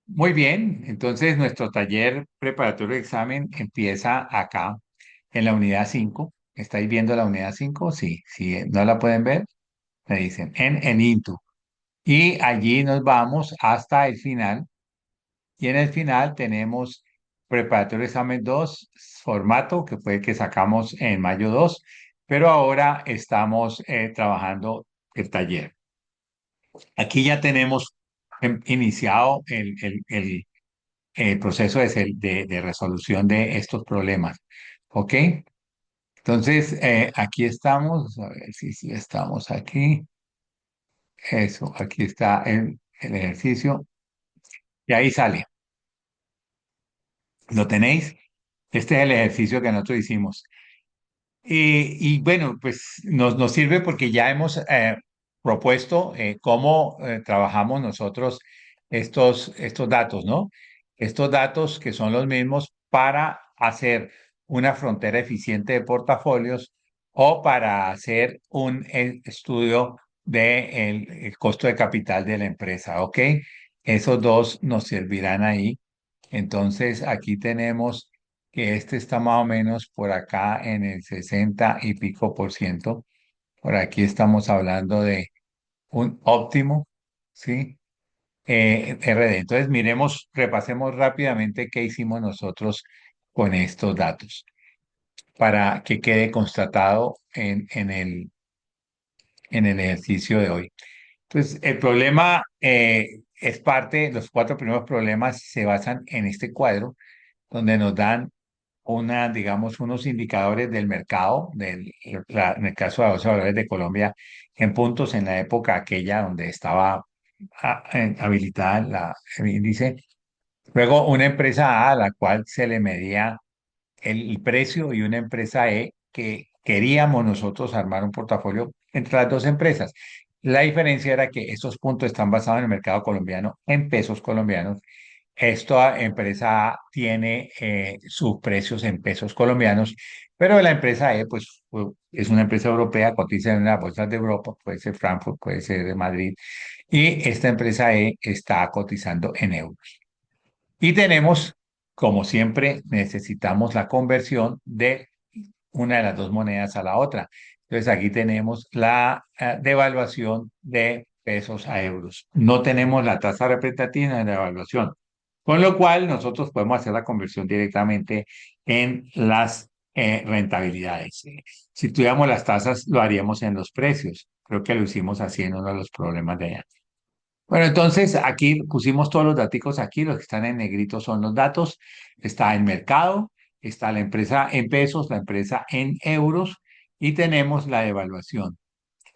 Muy bien, entonces nuestro taller preparatorio de examen empieza acá en la unidad 5. ¿Estáis viendo la unidad 5? Sí, si no la pueden ver, me dicen en Into. Y allí nos vamos hasta el final. Y en el final tenemos preparatorio de examen 2 formato, que fue el que sacamos en mayo 2, pero ahora estamos trabajando el taller. Aquí ya tenemos iniciado el proceso de resolución de estos problemas. ¿Ok? Entonces, aquí estamos, a ver si estamos aquí. Eso, aquí está el ejercicio. Y ahí sale. ¿Lo tenéis? Este es el ejercicio que nosotros hicimos. Y bueno, pues nos sirve porque ya hemos propuesto cómo trabajamos nosotros estos datos, ¿no? Estos datos que son los mismos para hacer una frontera eficiente de portafolios o para hacer un estudio del el costo de capital de la empresa, ¿ok? Esos dos nos servirán ahí. Entonces, aquí tenemos que este está más o menos por acá en el 60 y pico por ciento. Por aquí estamos hablando de un óptimo, ¿sí? RD. Entonces, miremos, repasemos rápidamente qué hicimos nosotros con estos datos para que quede constatado en el ejercicio de hoy. Entonces, el problema es parte, los cuatro primeros problemas se basan en este cuadro, donde nos dan digamos, unos indicadores del mercado, en el caso de la Bolsa de Valores de Colombia, en puntos en la época aquella donde estaba habilitada el índice. Luego, una empresa A a la cual se le medía el precio y una empresa E que queríamos nosotros armar un portafolio entre las dos empresas. La diferencia era que estos puntos están basados en el mercado colombiano, en pesos colombianos. Esta empresa A tiene sus precios en pesos colombianos, pero la empresa E, pues, es una empresa europea, cotiza en las bolsas de Europa, puede ser Frankfurt, puede ser de Madrid, y esta empresa E está cotizando en euros. Y tenemos, como siempre, necesitamos la conversión de una de las dos monedas a la otra. Entonces aquí tenemos la devaluación de pesos a euros. No tenemos la tasa representativa de devaluación, con lo cual nosotros podemos hacer la conversión directamente en las rentabilidades. Si tuviéramos las tasas, lo haríamos en los precios. Creo que lo hicimos así en uno de los problemas de allá. Bueno, entonces aquí pusimos todos los datos aquí, los que están en negrito son los datos, está el mercado, está la empresa en pesos, la empresa en euros y tenemos la evaluación.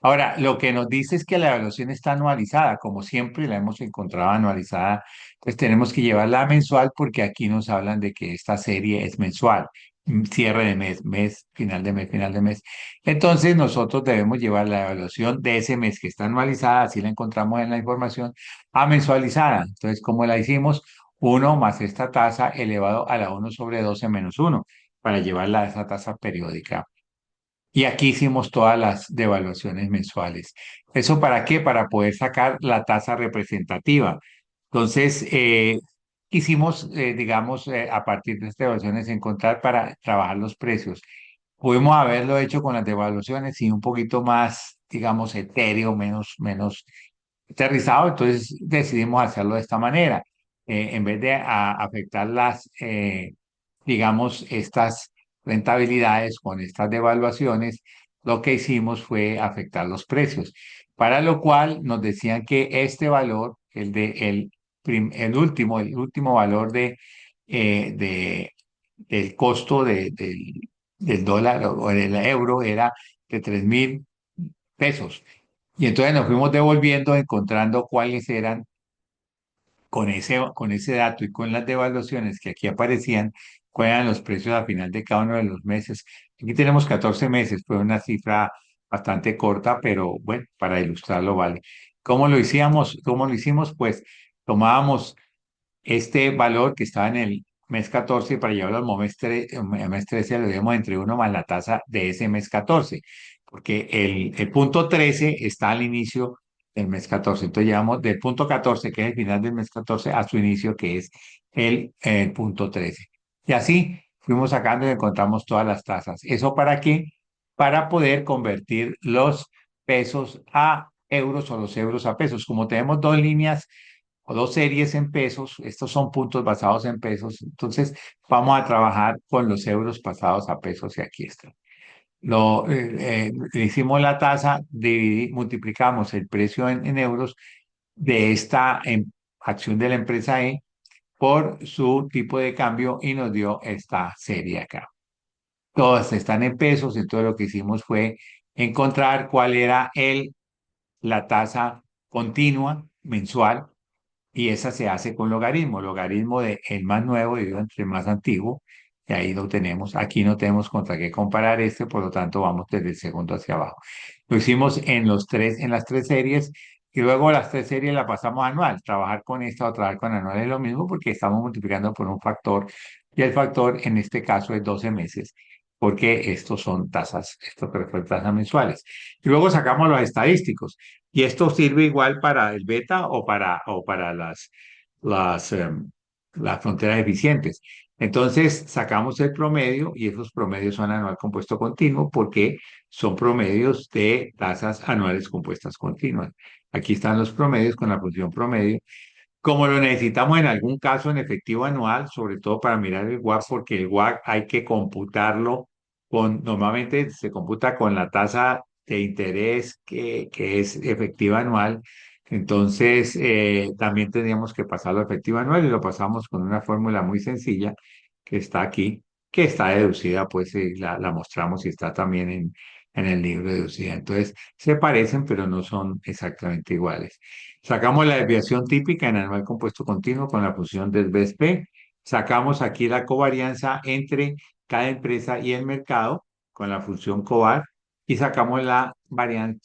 Ahora, lo que nos dice es que la evaluación está anualizada, como siempre la hemos encontrado anualizada, pues tenemos que llevarla a mensual porque aquí nos hablan de que esta serie es mensual, cierre de mes, mes, final de mes, final de mes. Entonces nosotros debemos llevar la evaluación de ese mes que está anualizada, así la encontramos en la información, a mensualizada. Entonces, ¿cómo la hicimos? Uno más esta tasa elevado a la 1/12 - 1 para llevarla a esa tasa periódica. Y aquí hicimos todas las devaluaciones mensuales. ¿Eso para qué? Para poder sacar la tasa representativa. Entonces, hicimos, digamos, a partir de estas devaluaciones, encontrar para trabajar los precios. Pudimos haberlo hecho con las devaluaciones y un poquito más, digamos, etéreo, menos aterrizado. Entonces, decidimos hacerlo de esta manera. En vez de afectar digamos, estas rentabilidades con estas devaluaciones, lo que hicimos fue afectar los precios, para lo cual nos decían que este valor, el último valor del costo del dólar o del euro era de 3.000 pesos. Y entonces nos fuimos devolviendo, encontrando cuáles eran con ese dato y con las devaluaciones que aquí aparecían, cuáles eran los precios a final de cada uno de los meses. Aquí tenemos 14 meses, fue una cifra bastante corta, pero bueno, para ilustrarlo vale. ¿Cómo lo hicimos? ¿Cómo lo hicimos? Pues tomábamos este valor que estaba en el mes 14 para llevarlo al mes 13 lo debemos entre uno más la tasa de ese mes 14 porque el punto 13 está al inicio del mes 14. Entonces llevamos del punto 14, que es el final del mes 14, a su inicio, que es el punto 13. Y así fuimos sacando y encontramos todas las tasas. ¿Eso para qué? Para poder convertir los pesos a euros o los euros a pesos. Como tenemos dos líneas o dos series en pesos, estos son puntos basados en pesos, entonces vamos a trabajar con los euros pasados a pesos y aquí está. Hicimos la tasa, multiplicamos el precio en euros de esta acción de la empresa E por su tipo de cambio y nos dio esta serie acá. Todas están en pesos, entonces lo que hicimos fue encontrar cuál era la tasa continua mensual y esa se hace con logaritmo. Logaritmo de el más nuevo dividido entre el más antiguo. Y ahí lo tenemos. Aquí no tenemos contra qué comparar este, por lo tanto vamos desde el segundo hacia abajo. Lo hicimos en las tres series y luego las tres series la pasamos a anual. Trabajar con esta o trabajar con anual es lo mismo porque estamos multiplicando por un factor y el factor en este caso es 12 meses porque estos son tasas, estos son tasas mensuales. Y luego sacamos los estadísticos. Y esto sirve igual para el beta o para las, em, las fronteras eficientes. Entonces, sacamos el promedio y esos promedios son anual compuesto continuo porque son promedios de tasas anuales compuestas continuas. Aquí están los promedios con la función promedio como lo necesitamos en algún caso en efectivo anual, sobre todo para mirar el WACC, porque el WACC hay que computarlo normalmente se computa con la tasa de interés que es efectiva anual. Entonces, también tendríamos que pasarlo a efectivo anual y lo pasamos con una fórmula muy sencilla que está aquí, que está deducida, pues la mostramos y está también en el libro deducida. Entonces, se parecen, pero no son exactamente iguales. Sacamos la desviación típica en anual compuesto continuo con la función del BSP. Sacamos aquí la covarianza entre cada empresa y el mercado con la función covar y sacamos la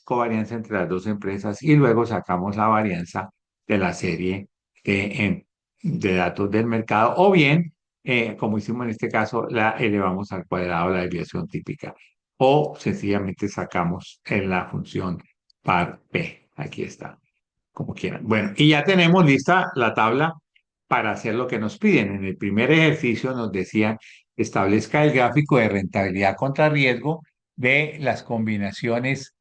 covarianza entre las dos empresas y luego sacamos la varianza de la serie de datos del mercado o bien, como hicimos en este caso, la elevamos al cuadrado la desviación típica o sencillamente sacamos en la función par P. Aquí está como quieran. Bueno, y ya tenemos lista la tabla para hacer lo que nos piden. En el primer ejercicio nos decían, establezca el gráfico de rentabilidad contra riesgo de las combinaciones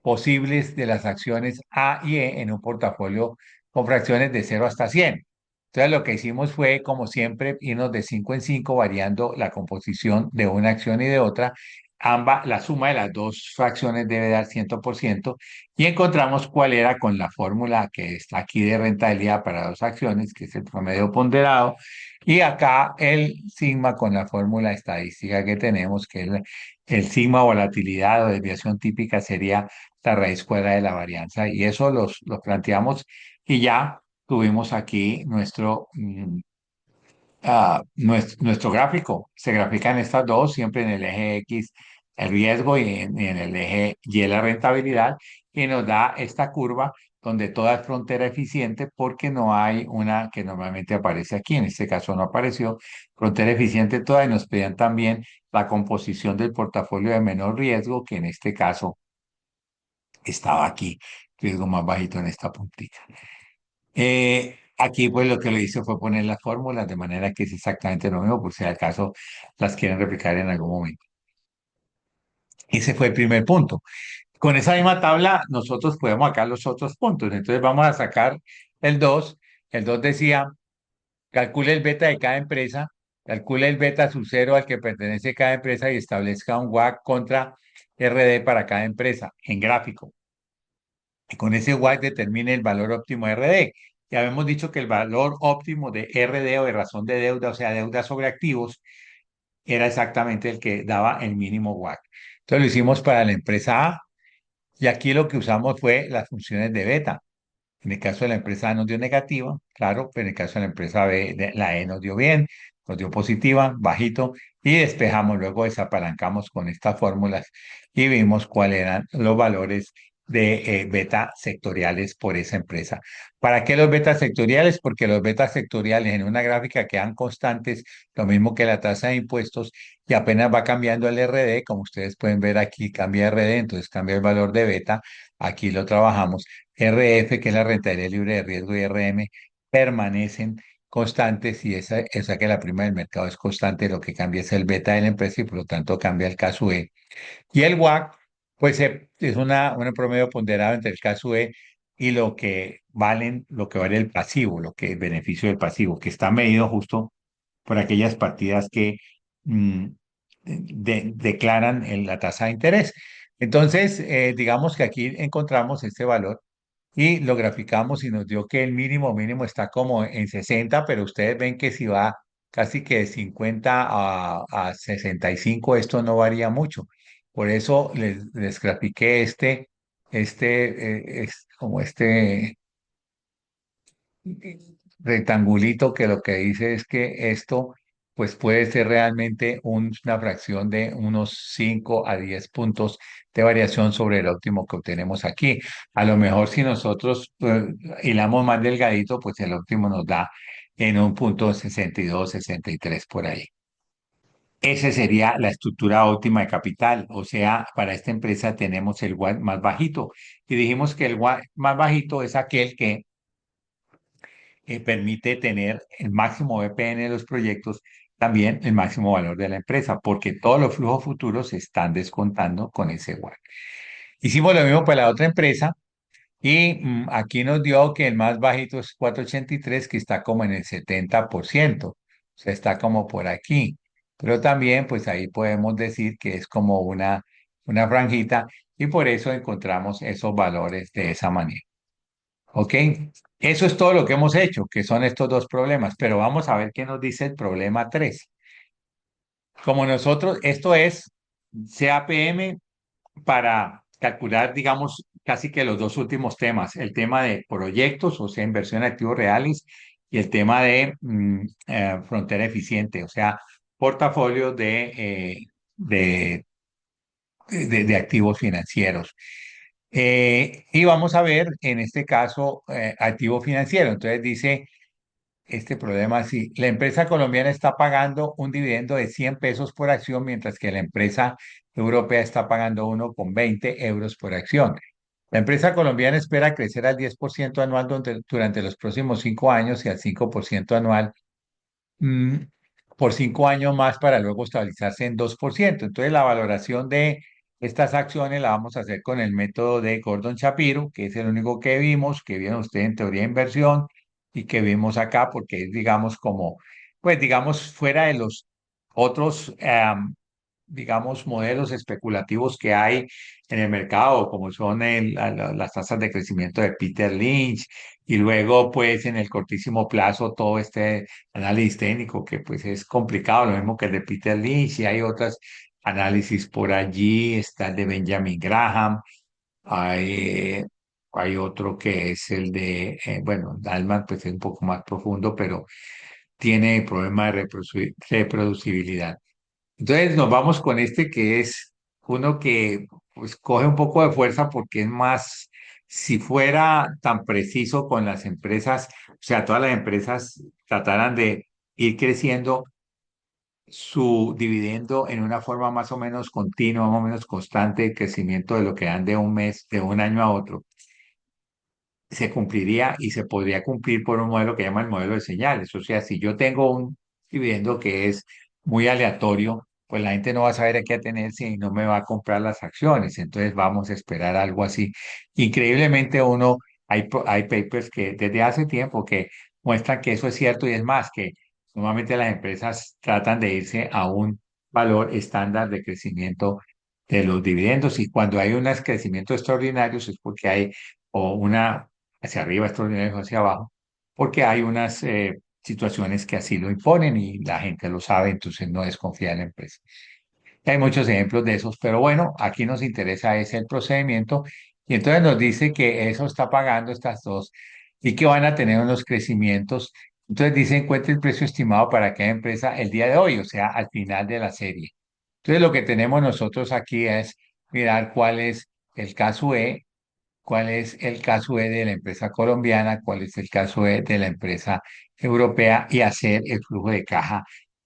posibles de las acciones A y E en un portafolio con fracciones de 0 hasta 100. Entonces lo que hicimos fue, como siempre, irnos de 5 en 5 variando la composición de una acción y de otra. La suma de las dos fracciones debe dar 100% y encontramos cuál era con la fórmula que está aquí de rentabilidad para dos acciones, que es el promedio ponderado, y acá el sigma con la fórmula estadística que tenemos, que es el sigma volatilidad o desviación típica sería la raíz cuadrada de la varianza. Y eso los planteamos y ya tuvimos aquí nuestro gráfico. Se grafican estas dos, siempre en el eje X el riesgo y en el eje Y la rentabilidad, y nos da esta curva donde toda es frontera eficiente porque no hay una que normalmente aparece aquí, en este caso no apareció, frontera eficiente toda, y nos pedían también la composición del portafolio de menor riesgo, que en este caso estaba aquí, riesgo más bajito en esta puntica. Aquí pues lo que le hice fue poner las fórmulas de manera que es exactamente lo mismo, por si acaso las quieren replicar en algún momento. Ese fue el primer punto. Con esa misma tabla nosotros podemos sacar los otros puntos. Entonces vamos a sacar el 2. El 2 decía, calcule el beta de cada empresa, calcule el beta sub cero al que pertenece cada empresa y establezca un WACC contra RD para cada empresa en gráfico. Y con ese WACC determine el valor óptimo de RD. Ya habíamos dicho que el valor óptimo de RD o de razón de deuda, o sea, deuda sobre activos, era exactamente el que daba el mínimo WACC. Entonces lo hicimos para la empresa A y aquí lo que usamos fue las funciones de beta. En el caso de la empresa A nos dio negativa, claro, pero en el caso de la empresa B, la E nos dio bien, nos dio positiva, bajito, y despejamos, luego desapalancamos con estas fórmulas y vimos cuáles eran los valores beta sectoriales por esa empresa. ¿Para qué los beta sectoriales? Porque los beta sectoriales en una gráfica quedan constantes, lo mismo que la tasa de impuestos, y apenas va cambiando el RD, como ustedes pueden ver aquí, cambia RD, entonces cambia el valor de beta, aquí lo trabajamos. RF, que es la rentabilidad libre de riesgo, y RM permanecen constantes y esa que la prima del mercado es constante, lo que cambia es el beta de la empresa y por lo tanto cambia el caso E. Y el WACC, pues es una promedio ponderado entre el caso E y lo que vale el pasivo, lo que el beneficio del pasivo, que está medido justo por aquellas partidas que mm, declaran la tasa de interés. Entonces, digamos que aquí encontramos este valor y lo graficamos y nos dio que el mínimo mínimo está como en 60, pero ustedes ven que si va casi que de 50 a 65, esto no varía mucho. Por eso les grafiqué como este rectangulito que lo que dice es que esto pues puede ser realmente una fracción de unos 5 a 10 puntos de variación sobre el óptimo que obtenemos aquí. A lo mejor si nosotros hilamos más delgadito, pues el óptimo nos da en un punto 62, 63 por ahí. Esa sería la estructura óptima de capital. O sea, para esta empresa tenemos el WACC más bajito. Y dijimos que el WACC más bajito es aquel que permite tener el máximo VPN de los proyectos, también el máximo valor de la empresa, porque todos los flujos futuros se están descontando con ese WACC. Hicimos lo mismo para la otra empresa y aquí nos dio que el más bajito es 483, que está como en el 70%, o sea, está como por aquí. Pero también, pues ahí podemos decir que es como una franjita y por eso encontramos esos valores de esa manera. ¿Ok? Eso es todo lo que hemos hecho, que son estos dos problemas, pero vamos a ver qué nos dice el problema 3. Como nosotros, esto es CAPM para calcular, digamos, casi que los dos últimos temas, el tema de proyectos, o sea, inversión en activos reales, y el tema de frontera eficiente, o sea, portafolio de activos financieros. Y vamos a ver, en este caso, activo financiero. Entonces dice este problema así, la empresa colombiana está pagando un dividendo de 100 pesos por acción, mientras que la empresa europea está pagando 1,20 euros por acción. La empresa colombiana espera crecer al 10% anual durante los próximos 5 años y al 5% anual mm, por 5 años más para luego estabilizarse en 2%. Entonces, la valoración de estas acciones la vamos a hacer con el método de Gordon Shapiro, que es el único que vimos, que vieron ustedes en teoría de inversión y que vimos acá, porque es, digamos, como, pues, digamos, fuera de los otros, digamos, modelos especulativos que hay en el mercado, como son las tasas de crecimiento de Peter Lynch, y luego, pues, en el cortísimo plazo, todo este análisis técnico que, pues, es complicado, lo mismo que el de Peter Lynch, y hay otros análisis por allí, está el de Benjamin Graham, hay, hay otro que es el de, bueno, Dalman, pues, es un poco más profundo, pero tiene problema de reproducibilidad. Entonces nos vamos con este que es uno que pues coge un poco de fuerza porque es más, si fuera tan preciso con las empresas, o sea, todas las empresas trataran de ir creciendo su dividendo en una forma más o menos continua, más o menos constante de crecimiento de lo que dan de un mes, de un año a otro se cumpliría y se podría cumplir por un modelo que llama el modelo de señales. O sea, si yo tengo un dividendo que es muy aleatorio, pues la gente no va a saber a qué atenerse y no me va a comprar las acciones. Entonces vamos a esperar algo así. Increíblemente hay papers que desde hace tiempo que muestran que eso es cierto y es más, que normalmente las empresas tratan de irse a un valor estándar de crecimiento de los dividendos y cuando hay unos crecimientos extraordinarios es porque hay o una hacia arriba, extraordinarios hacia abajo, porque hay unas situaciones que así lo imponen y la gente lo sabe, entonces no desconfía de la empresa. Y hay muchos ejemplos de esos, pero bueno, aquí nos interesa es el procedimiento y entonces nos dice que eso está pagando estas dos y que van a tener unos crecimientos. Entonces dice, encuentre el precio estimado para cada empresa el día de hoy, o sea, al final de la serie. Entonces lo que tenemos nosotros aquí es mirar cuál es el caso E cuál es el caso E de la empresa colombiana, cuál es el caso E de la empresa europea y hacer el flujo de caja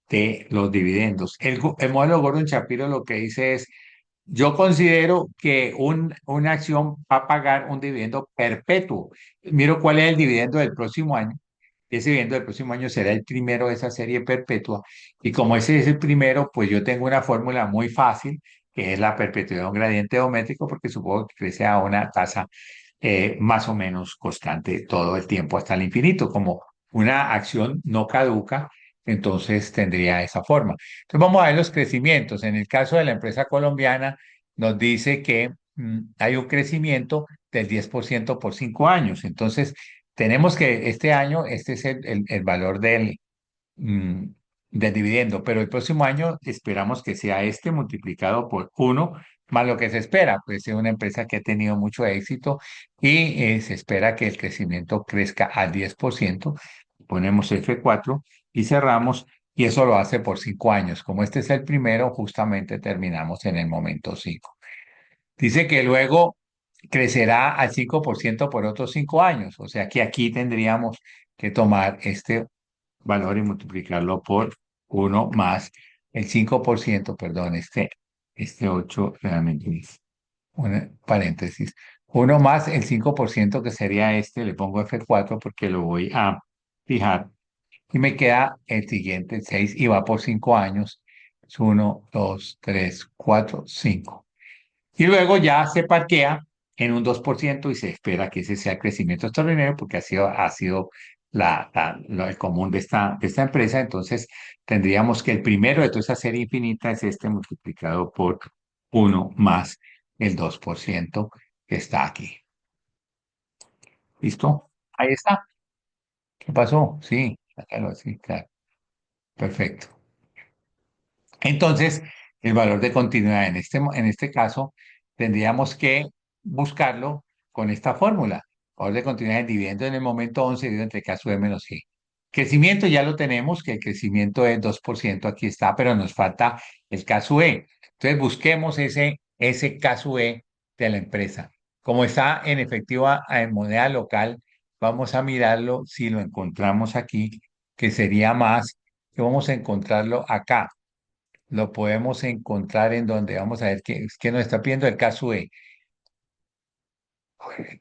de los dividendos. El modelo Gordon Shapiro lo que dice es, yo considero que una acción va a pagar un dividendo perpetuo. Miro cuál es el dividendo del próximo año. Ese dividendo del próximo año será el primero de esa serie perpetua. Y como ese es el primero, pues yo tengo una fórmula muy fácil, que es la perpetuidad de un gradiente geométrico, porque supongo que crece a una tasa más o menos constante todo el tiempo hasta el infinito. Como una acción no caduca, entonces tendría esa forma. Entonces vamos a ver los crecimientos. En el caso de la empresa colombiana, nos dice que hay un crecimiento del 10% por 5 años. Entonces, tenemos que este año, este es el valor mm, del dividendo, pero el próximo año esperamos que sea este multiplicado por uno más lo que se espera, pues es una empresa que ha tenido mucho éxito y se espera que el crecimiento crezca al 10%. Ponemos F4 y cerramos y eso lo hace por 5 años. Como este es el primero, justamente terminamos en el momento 5. Dice que luego crecerá al 5% por otros 5 años, o sea que aquí tendríamos que tomar este valor y multiplicarlo por uno más el 5%, perdón, este 8 realmente es un paréntesis. Uno más el 5% que sería este, le pongo F4 porque lo voy a fijar y me queda el siguiente, el 6 y va por 5 años. Es 1, 2, 3, 4, 5. Y luego ya se parquea en un 2% y se espera que ese sea el crecimiento extraordinario porque ha sido el común de esta empresa. Entonces tendríamos que el primero de toda esa serie infinita es este multiplicado por uno más el 2% que está aquí. ¿Listo? Ahí está. ¿Qué pasó? Sí, sácalo así, claro. Perfecto. Entonces, el valor de continuidad en este caso, tendríamos que buscarlo con esta fórmula. Valor de continuidad en dividendo en el momento 11 dividido entre caso de menos G. Crecimiento ya lo tenemos, que el crecimiento es 2%, aquí está, pero nos falta el caso E. Entonces, busquemos ese caso E de la empresa. Como está en efectiva en moneda local, vamos a mirarlo si lo encontramos aquí, que sería más, que vamos a encontrarlo acá lo podemos encontrar en donde vamos a ver que nos está pidiendo el caso E.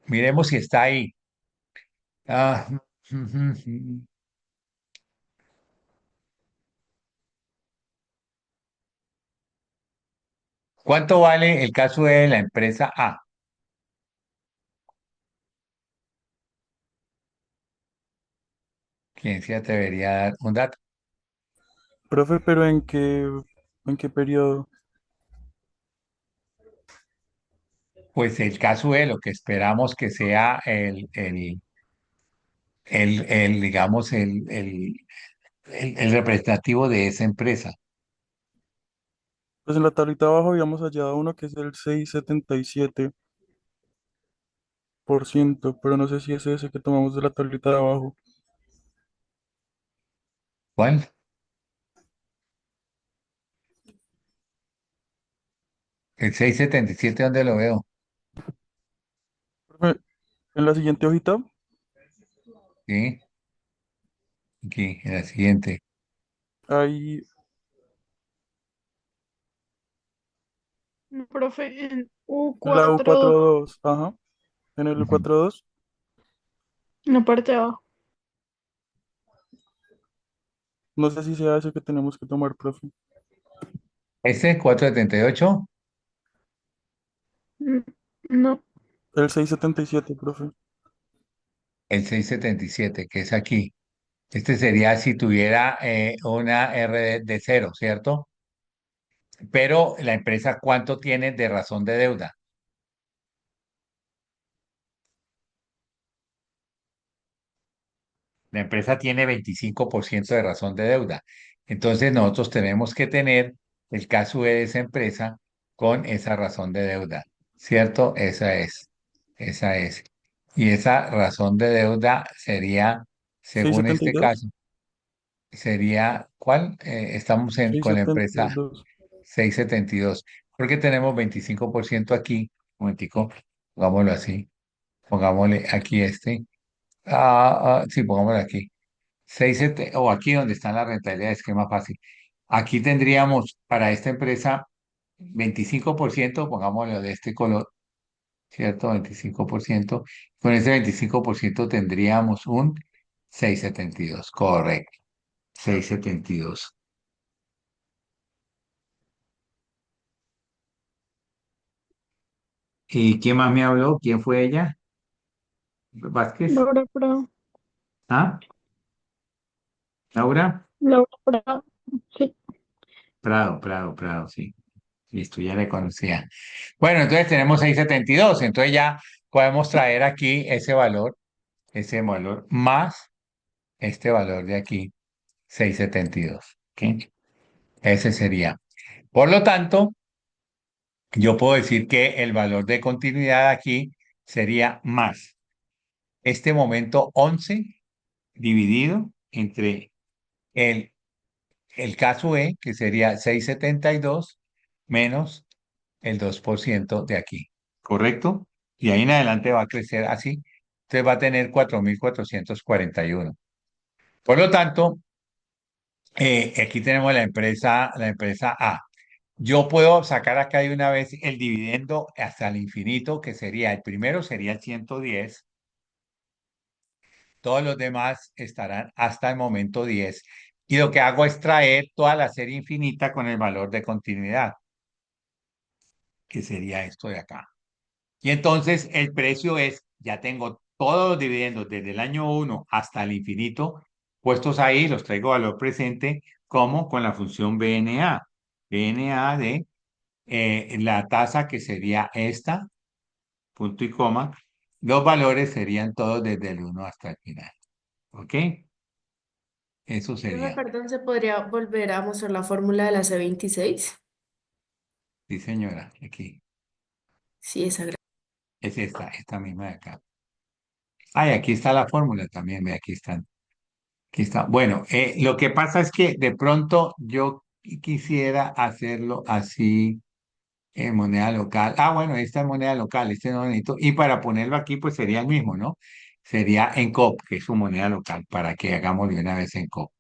Miremos si está ahí. Ah, ¿cuánto vale el caso E de la empresa A? ¿Quién se atrevería a dar un dato? Profe, pero ¿en qué periodo? Pues el caso E, lo que esperamos que sea digamos, el representativo de esa empresa. Pues en la tablita de abajo habíamos hallado uno que es el 6,77%, pero no sé si es ese que tomamos de la tablita de abajo. ¿Cuál? El 677, ¿dónde lo veo? Profe, en la siguiente hojita, Sí, aquí, en la siguiente. hay Profe, en u en la u cuatro cuatro dos, ajá, en el Ujú. U42, en la parte de abajo. no sé si sea ese que tenemos que tomar, profe. Este, 478. Mm, No, El 6,77, profe. El 677 que es aquí. Este sería si tuviera una R de cero, ¿cierto? Pero la empresa, ¿cuánto tiene de razón de deuda? La empresa tiene 25% de razón de deuda. Entonces nosotros tenemos que tener el caso de esa empresa con esa razón de deuda, ¿cierto? Esa es, esa es. Y esa razón de deuda sería, según este 6,72, caso, sería, ¿cuál? Estamos con la empresa 6,72. 672. ¿Por qué tenemos 25% aquí? Un momentico, hagámoslo así. Pongámosle aquí este. Sí, pongámosle aquí. O aquí donde están las rentabilidades, que es más fácil. Aquí tendríamos para esta empresa 25%, pongámoslo de este color, ¿cierto? 25%. Con ese 25% tendríamos un 6,72. Correcto. 6,72. ¿Y quién más me habló? ¿Quién fue ella? ¿Vázquez? Laura Prado. ¿Ah? ¿Laura? Laura Prado. Sí. Prado, sí. Listo, ya le conocía. Bueno, entonces tenemos 6,72. Entonces ya podemos traer aquí ese valor más este valor de aquí, 6,72. ¿Ok? Ese sería. Por lo tanto, yo puedo decir que el valor de continuidad aquí sería más este momento 11 dividido entre el, el caso E, que sería 6,72 menos el 2% de aquí. ¿Correcto? Y ahí en adelante va a crecer así. Entonces va a tener 4,441. Por lo tanto, aquí tenemos la empresa A. Yo puedo sacar acá de una vez el dividendo hasta el infinito, que sería, el primero sería el 110. Todos los demás estarán hasta el momento 10. Y lo que hago es traer toda la serie infinita con el valor de continuidad, que sería esto de acá. Y entonces el precio es, ya tengo todos los dividendos desde el año 1 hasta el infinito puestos ahí, los traigo a valor presente, como con la función BNA. BNA de la tasa que sería esta, punto y coma. Los valores serían todos desde el 1 hasta el final. ¿Ok? Eso Profe, sería. perdón, ¿se podría volver a mostrar la fórmula de la C26? Sí, señora, aquí. Sí, esa. Es esta misma de acá. Ay, aquí está la fórmula también, ve, aquí están. Aquí está. Bueno, lo que pasa es que de pronto yo quisiera hacerlo así en moneda local. Bueno, esta es moneda local, este no necesito. Y para ponerlo aquí, pues sería el mismo, ¿no? Sería en COP, que es su moneda local, para que hagamos de una vez en COP.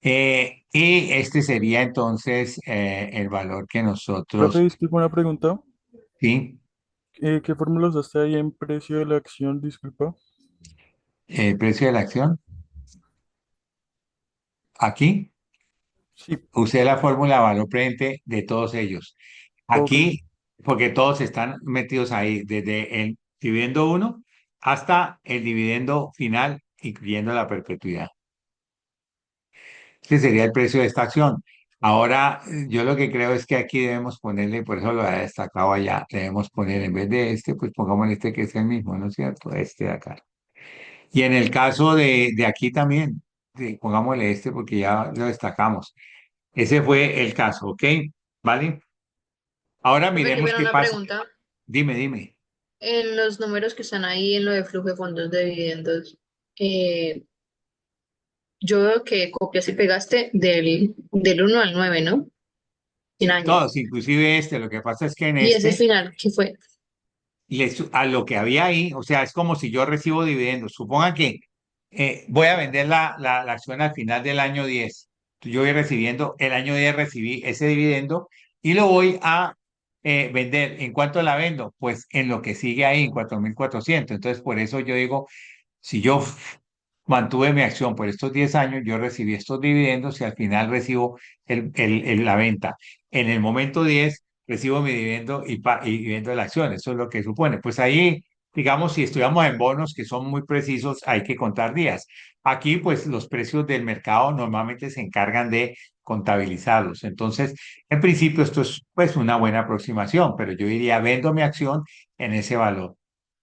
Y este sería entonces el valor que Profe, nosotros, disculpa una pregunta. ¿sí? ¿Qué fórmula usaste ahí en precio de la acción? Disculpa. El precio de la acción, aquí. Sí, Usé la fórmula de valor presente de todos ellos. ok. Aquí, porque todos están metidos ahí, desde el dividendo uno hasta el dividendo final, incluyendo la perpetuidad. Ese sería el precio de esta acción. Ahora, yo lo que creo es que aquí debemos ponerle, por eso lo he destacado allá, debemos poner en vez de este, pues pongamos este que es el mismo, ¿no es cierto? Este de acá. Y en el caso de aquí también, pongámosle este porque ya lo destacamos. Ese fue el caso, ¿ok? ¿Vale? Ahora Profe, qué miremos pena qué una pasa. pregunta. Dime. En los números que están ahí en lo de flujo de fondos de dividendos, eh, yo veo que copias y pegaste del 1 al 9, ¿no? En Sí, año. todos, inclusive este. Lo que pasa es que en Y ese este, final, ¿qué fue? a lo que había ahí, o sea, es como si yo recibo dividendos. Suponga que voy a vender la acción al final del año 10. Yo voy recibiendo, el año 10 recibí ese dividendo y lo voy a vender. ¿En cuánto la vendo? Pues en lo que sigue ahí, en 4,400. Entonces, por eso yo digo, si yo mantuve mi acción por estos 10 años, yo recibí estos dividendos y al final recibo la venta. En el momento 10 recibo mi dividendo y vendo la acción. Eso es lo que supone. Pues ahí, digamos, si estudiamos en bonos que son muy precisos, hay que contar días. Aquí, pues los precios del mercado normalmente se encargan de contabilizarlos. Entonces, en principio, esto es pues una buena aproximación, pero yo diría, vendo mi acción en ese valor.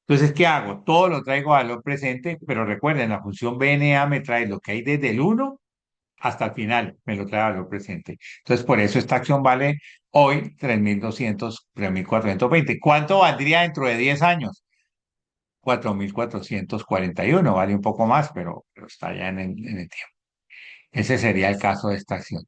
Entonces, ¿qué hago? Todo lo traigo a valor presente, pero recuerden, la función BNA me trae lo que hay desde el 1 hasta el final, me lo trae a valor presente. Entonces, por eso esta acción vale hoy 3,420. ¿Cuánto valdría dentro de 10 años? 4,441. Vale un poco más, pero está ya en el tiempo. Ese sería el caso de esta acción.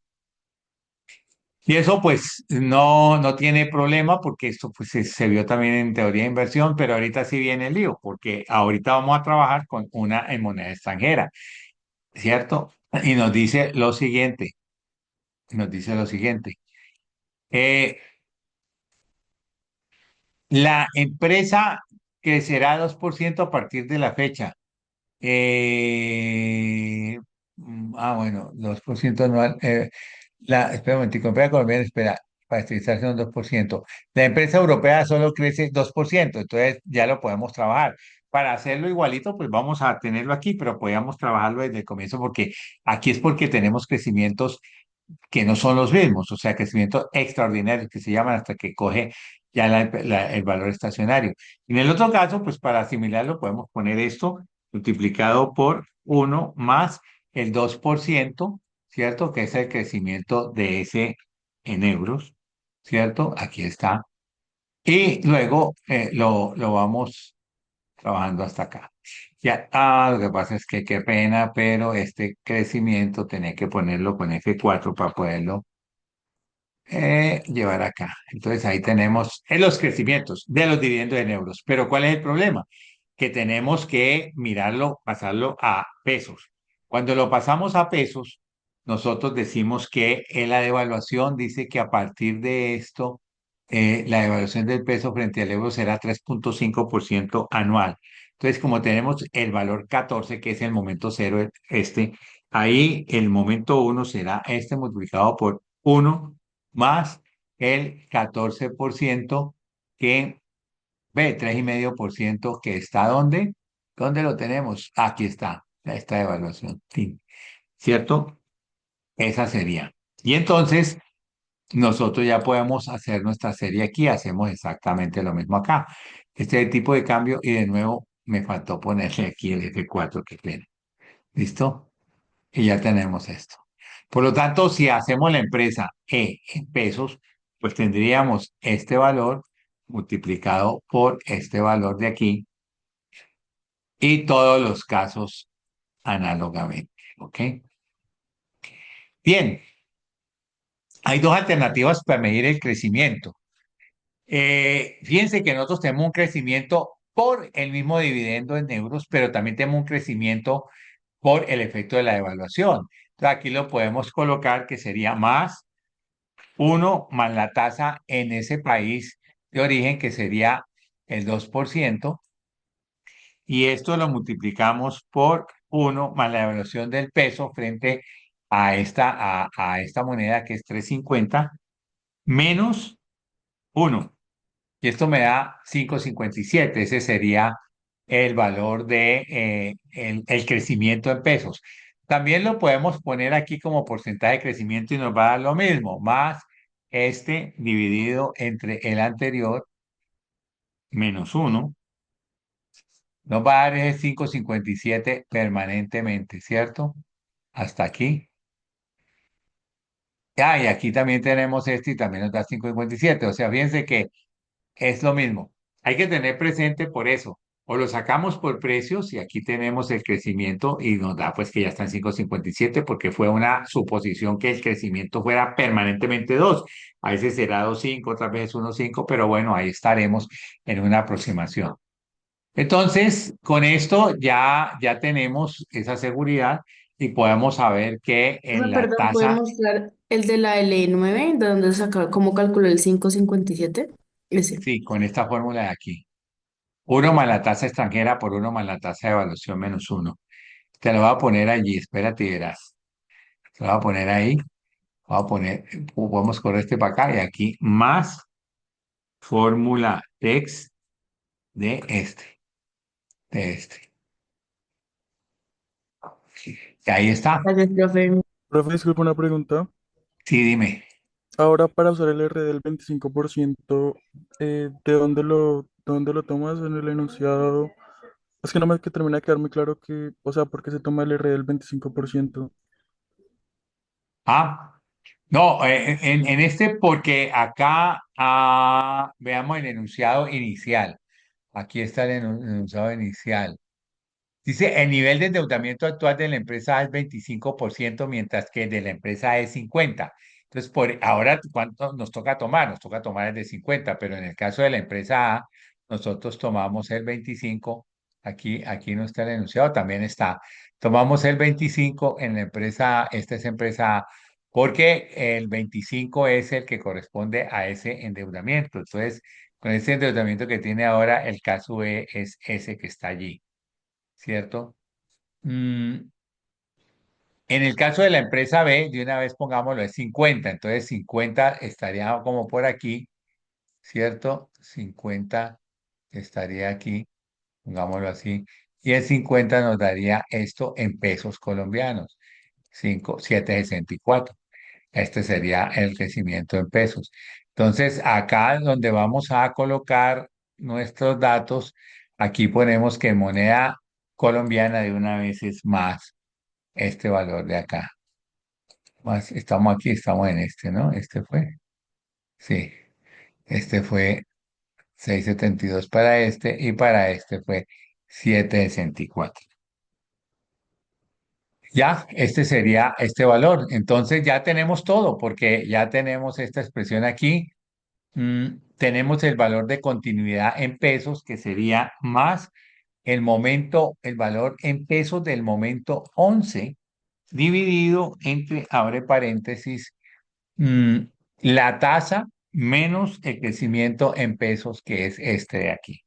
Y eso pues no tiene problema porque esto pues se vio también en teoría de inversión, pero ahorita sí viene el lío, porque ahorita vamos a trabajar con una en moneda extranjera, ¿cierto? Y nos dice lo siguiente, eh, la empresa crecerá 2% a partir de la fecha. Bueno, 2% anual. Espera un momentico, empresa colombiana, espera, para estabilizarse un 2%. La empresa europea solo crece 2%, entonces ya lo podemos trabajar. Para hacerlo igualito, pues vamos a tenerlo aquí, pero podríamos trabajarlo desde el comienzo porque aquí es porque tenemos crecimientos que no son los mismos, o sea, crecimientos extraordinarios que se llaman hasta que coge ya el valor estacionario. En el otro caso, pues para asimilarlo podemos poner esto multiplicado por uno más el 2%, ¿cierto? Que es el crecimiento de ese en euros, ¿cierto? Aquí está. Y luego lo vamos trabajando hasta acá. Ya, lo que pasa es que qué pena, pero este crecimiento tenía que ponerlo con F4 para poderlo llevar acá. Entonces ahí tenemos los crecimientos de los dividendos en euros. Pero ¿cuál es el problema? Que tenemos que mirarlo, pasarlo a pesos. Cuando lo pasamos a pesos, nosotros decimos que en la devaluación dice que a partir de esto, la devaluación del peso frente al euro será 3,5% anual. Entonces, como tenemos el valor 14, que es el momento cero, ahí el momento uno será este multiplicado por uno más el 14% que ve, 3,5% que está ¿dónde? ¿Dónde lo tenemos? Aquí está, esta evaluación, sí, ¿cierto? Esa sería. Y entonces nosotros ya podemos hacer nuestra serie aquí, hacemos exactamente lo mismo acá. Este es el tipo de cambio y de nuevo me faltó ponerle aquí el F4 que tiene. ¿Listo? Y ya tenemos esto. Por lo tanto, si hacemos la empresa en pesos, pues tendríamos este valor multiplicado por este valor de aquí y todos los casos análogamente. ¿Ok? Bien, hay dos alternativas para medir el crecimiento. Fíjense que nosotros tenemos un crecimiento por el mismo dividendo en euros, pero también tenemos un crecimiento por el efecto de la devaluación. Entonces aquí lo podemos colocar que sería más uno más la tasa en ese país de origen, que sería el 2%, y esto lo multiplicamos por uno más la devaluación del peso frente a esta moneda que es 3,50 menos uno. Y esto me da 5,57. Ese sería el valor de el crecimiento en pesos. También lo podemos poner aquí como porcentaje de crecimiento y nos va a dar lo mismo, más este dividido entre el anterior menos uno, nos va a dar ese 5,57 permanentemente, ¿cierto? Hasta aquí. Y aquí también tenemos este y también nos da 5,57. O sea, fíjense que es lo mismo. Hay que tener presente por eso. O lo sacamos por precios y aquí tenemos el crecimiento y nos da pues que ya está en 5,57 porque fue una suposición que el crecimiento fuera permanentemente 2. A veces será 2,5, otras veces 1,5, pero bueno, ahí estaremos en una aproximación. Entonces, con esto ya tenemos esa seguridad y podemos saber que en la Perdón, ¿puede tasa, mostrar el de la L9, de dónde saca, cómo calculó el 5,57? Ese. sí, con esta fórmula de aquí. Uno más la tasa extranjera por uno más la tasa de evaluación menos uno. Te lo voy a poner allí, espérate y verás. Te lo voy a poner ahí. Voy a poner, podemos correr este para acá y aquí más fórmula text de este. Y ahí está. Gracias, profe. Profe, disculpe una pregunta. Sí, dime. Ahora, para usar el R del 25%, ¿de dónde lo tomas en el enunciado? Es que no me que termina de quedar muy claro que, o sea, ¿por qué se toma el R del 25%? Ah, no, en este porque acá veamos el enunciado inicial. Aquí está el enunciado inicial. Dice, el nivel de endeudamiento actual de la empresa es 25%, mientras que el de la empresa es 50%. Entonces, por ahora, ¿cuánto nos toca tomar? Nos toca tomar el de 50, pero en el caso de la empresa A, nosotros tomamos el 25. Aquí no está el enunciado, también está. Tomamos el 25 en la empresa A, esta es empresa A, porque el 25 es el que corresponde a ese endeudamiento. Entonces, con ese endeudamiento que tiene ahora, el caso B es ese que está allí, ¿cierto? Mm, en el caso de la empresa B, de una vez pongámoslo, es 50. Entonces 50 estaría como por aquí, ¿cierto? 50 estaría aquí, pongámoslo así. Y el 50 nos daría esto en pesos colombianos, 7,64. Este sería el crecimiento en pesos. Entonces, acá donde vamos a colocar nuestros datos, aquí ponemos que moneda colombiana de una vez es más este valor de acá. Más, estamos aquí, estamos en este, ¿no? Este fue. Sí, este fue 6,72 para este y para este fue 7,64. Ya, este sería este valor. Entonces ya tenemos todo porque ya tenemos esta expresión aquí. Tenemos el valor de continuidad en pesos que sería más el valor en pesos del momento 11 dividido entre, abre paréntesis, Mm, la tasa menos el crecimiento en pesos, que es este de aquí.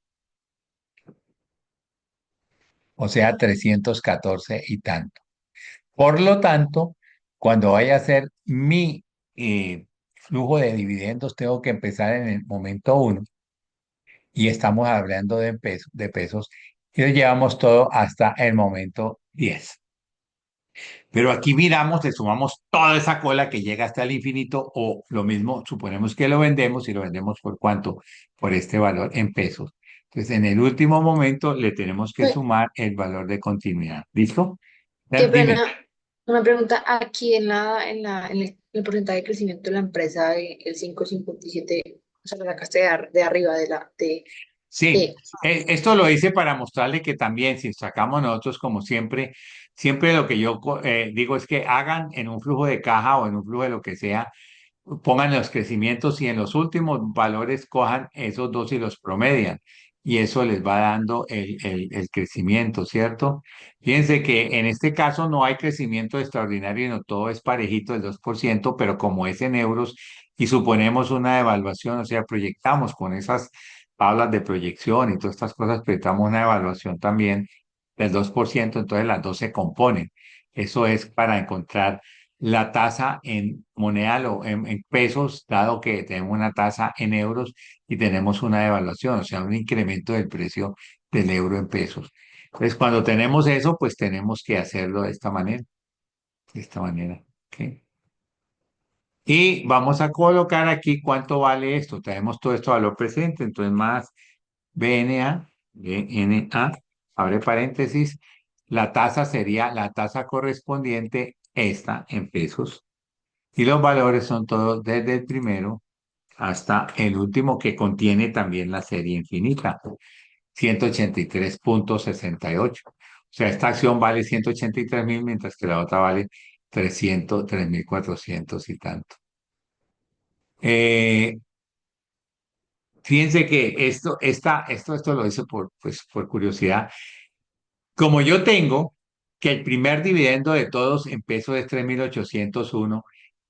O sea, 314 y tanto. Por lo tanto, cuando vaya a hacer mi flujo de dividendos, tengo que empezar en el momento uno y estamos hablando de pesos y lo llevamos todo hasta el momento 10. Pero aquí miramos, le sumamos toda esa cola que llega hasta el infinito o lo mismo, suponemos que lo vendemos y lo vendemos por cuánto, por este valor en pesos. Entonces, en el último momento le tenemos que Pues, sumar el valor de continuidad. ¿Listo? qué Dime. pena. Una pregunta aquí en el porcentaje de crecimiento de la empresa, el 5,57, o sea, lo sacaste de arriba Sí, de- esto lo hice para mostrarle que también si sacamos nosotros como siempre, siempre lo que yo digo es que hagan en un flujo de caja o en un flujo de lo que sea, pongan los crecimientos y en los últimos valores cojan esos dos y los promedian. Y eso les va dando el crecimiento, ¿cierto? Fíjense que en este caso no hay crecimiento extraordinario, no todo es parejito, el 2%, pero como es en euros y suponemos una evaluación, o sea, proyectamos con esas tablas de proyección y todas estas cosas, proyectamos una evaluación también del 2%, entonces las dos se componen. Eso es para encontrar la tasa en moneda, en pesos, dado que tenemos una tasa en euros y tenemos una devaluación, o sea, un incremento del precio del euro en pesos. Entonces, cuando tenemos eso, pues tenemos que hacerlo de esta manera, de esta manera. ¿Ok? Y vamos a colocar aquí cuánto vale esto. Tenemos todo esto valor presente, entonces más BNA, abre paréntesis, la tasa sería la tasa correspondiente esta en pesos y los valores son todos desde el primero hasta el último que contiene también la serie infinita, 183,68. O sea, esta acción vale 183.000, mientras que la otra vale 303.400 y tanto. Eh, Fíjense que esto lo hice pues, por curiosidad. Como yo tengo que el primer dividendo de todos en pesos es 3.801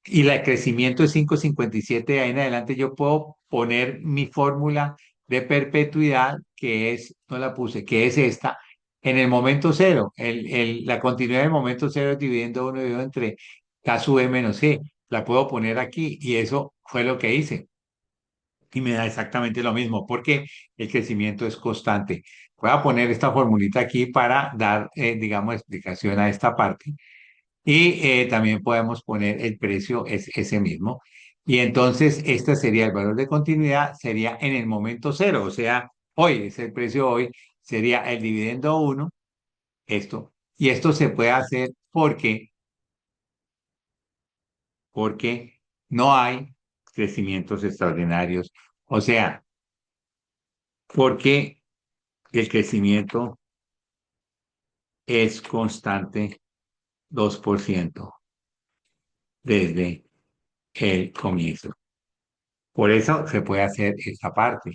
y el crecimiento es 5,57, de ahí en adelante yo puedo poner mi fórmula de perpetuidad, que es, no la puse, que es esta, en el momento cero. La continuidad del momento cero es dividendo uno dividido entre K sub E menos C. La puedo poner aquí y eso fue lo que hice y me da exactamente lo mismo porque el crecimiento es constante. Voy a poner esta formulita aquí para dar, digamos, explicación a esta parte. Y también podemos poner el precio es ese mismo. Y entonces, este sería el valor de continuidad, sería en el momento cero, o sea, hoy es el precio hoy, sería el dividendo uno, esto. Y esto se puede hacer porque no hay crecimientos extraordinarios. O sea, porque el crecimiento es constante 2% desde el comienzo. Por eso se puede hacer esta parte,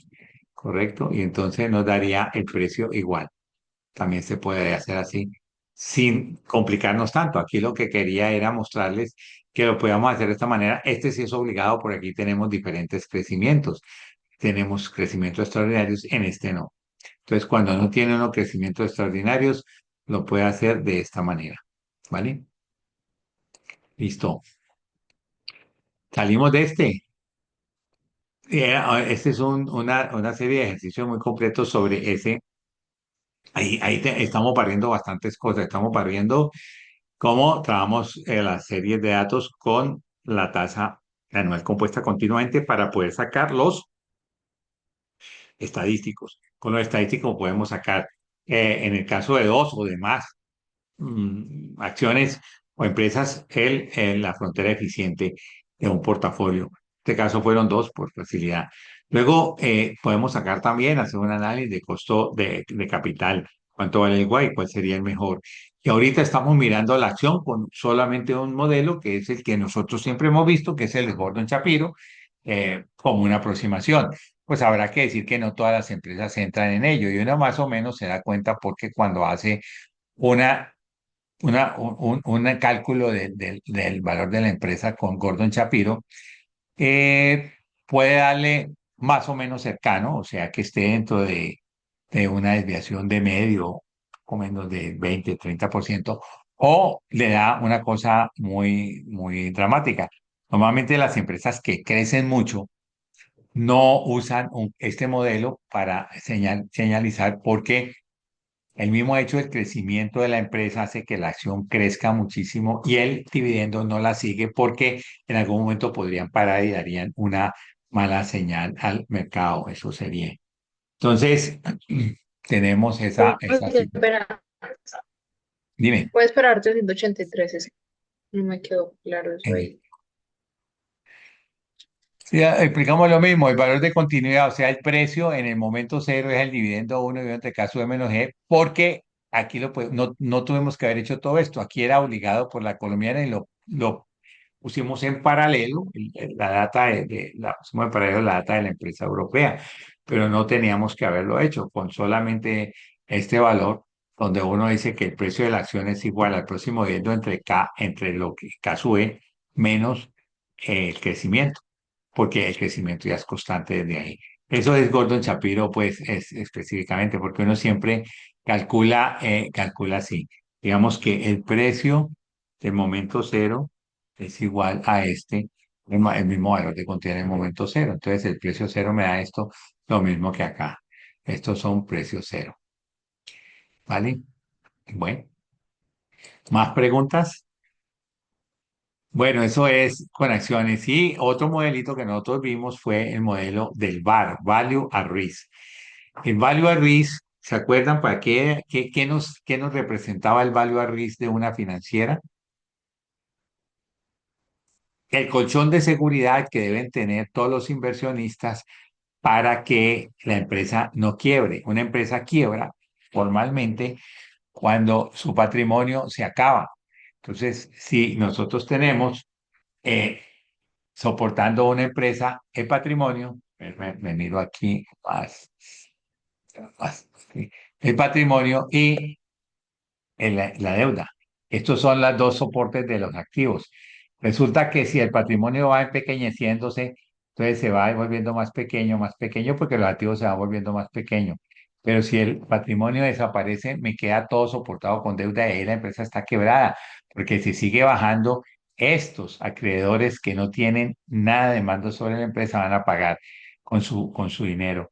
¿correcto? Y entonces nos daría el precio igual. También se puede hacer así, sin complicarnos tanto. Aquí lo que quería era mostrarles que lo podíamos hacer de esta manera. Este sí es obligado, por aquí tenemos diferentes crecimientos. Tenemos crecimientos extraordinarios, en este no. Entonces, cuando no tiene unos crecimientos extraordinarios, lo puede hacer de esta manera. ¿Vale? Listo. Salimos de este. Este es una serie de ejercicios muy completos sobre ese. Estamos barriendo bastantes cosas. Estamos barriendo cómo trabajamos las series de datos con la tasa anual compuesta continuamente para poder sacar los estadísticos. Con los estadísticos podemos sacar, en el caso de dos o de más acciones o empresas, la frontera eficiente de un portafolio. En este caso fueron dos por facilidad. Luego podemos sacar también, hacer un análisis de costo de capital, cuánto vale el guay, cuál sería el mejor. Y ahorita estamos mirando la acción con solamente un modelo, que es el que nosotros siempre hemos visto, que es el de Gordon Shapiro, como una aproximación. Pues habrá que decir que no todas las empresas entran en ello y uno más o menos se da cuenta porque cuando hace una un cálculo del valor de la empresa con Gordon Shapiro, eh, puede darle más o menos cercano, o sea, que esté dentro de una desviación de medio o menos de 20-30%, o le da una cosa muy, muy dramática. Normalmente las empresas que crecen mucho no usan este modelo para señalizar porque el mismo hecho del crecimiento de la empresa hace que la acción crezca muchísimo y el dividendo no la sigue porque en algún momento podrían parar y darían una mala señal al mercado. Eso sería. Entonces, tenemos esa Dime. Puede esperar 383, ese. No me quedó claro eso eh, ahí. Sí, explicamos lo mismo, el valor de continuidad, o sea, el precio en el momento cero es el dividendo uno y entre caso de menos G, porque aquí no tuvimos que haber hecho todo esto, aquí era obligado por la colombiana y lo pusimos en paralelo, la data la pusimos en paralelo la data de la empresa europea, pero no teníamos que haberlo hecho con solamente este valor, donde uno dice que el precio de la acción es igual al próximo dividendo entre lo que K sube menos el crecimiento porque el crecimiento ya es constante desde ahí. Eso es Gordon Shapiro, pues, es específicamente, porque uno siempre calcula así. Digamos que el precio del momento cero es igual a el mismo valor de continuidad en el momento cero. Entonces, el precio cero me da esto, lo mismo que acá. Estos son precios cero. ¿Vale? Bueno, ¿más preguntas? Bueno, eso es con acciones. Y otro modelito que nosotros vimos fue el modelo del VAR, Value at Risk. El Value at Risk, ¿se acuerdan para qué nos representaba el Value at Risk de una financiera? El colchón de seguridad que deben tener todos los inversionistas para que la empresa no quiebre. Una empresa quiebra formalmente cuando su patrimonio se acaba. Entonces, si nosotros tenemos eh, soportando una empresa el patrimonio, me miro aquí sí, el patrimonio y la deuda. Estos son los dos soportes de los activos. Resulta que si el patrimonio va empequeñeciéndose, entonces se va volviendo más pequeño, porque los activos se van volviendo más pequeños. Pero si el patrimonio desaparece, me queda todo soportado con deuda y ahí la empresa está quebrada, porque si sigue bajando, estos acreedores que no tienen nada de mando sobre la empresa van a pagar con su dinero.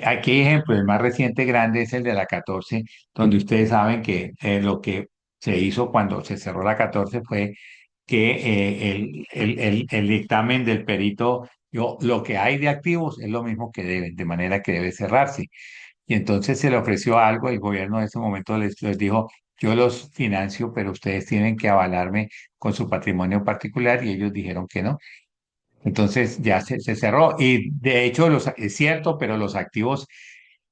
Aquí hay ejemplo, el más reciente grande es el de la 14, donde ustedes saben que lo que se hizo cuando se cerró la 14 fue que el dictamen del perito, lo que hay de activos es lo mismo que deben, de manera que debe cerrarse. Y entonces se le ofreció algo, el gobierno en ese momento les dijo, yo los financio, pero ustedes tienen que avalarme con su patrimonio particular y ellos dijeron que no. Entonces ya se cerró. Y de hecho es cierto, pero los activos,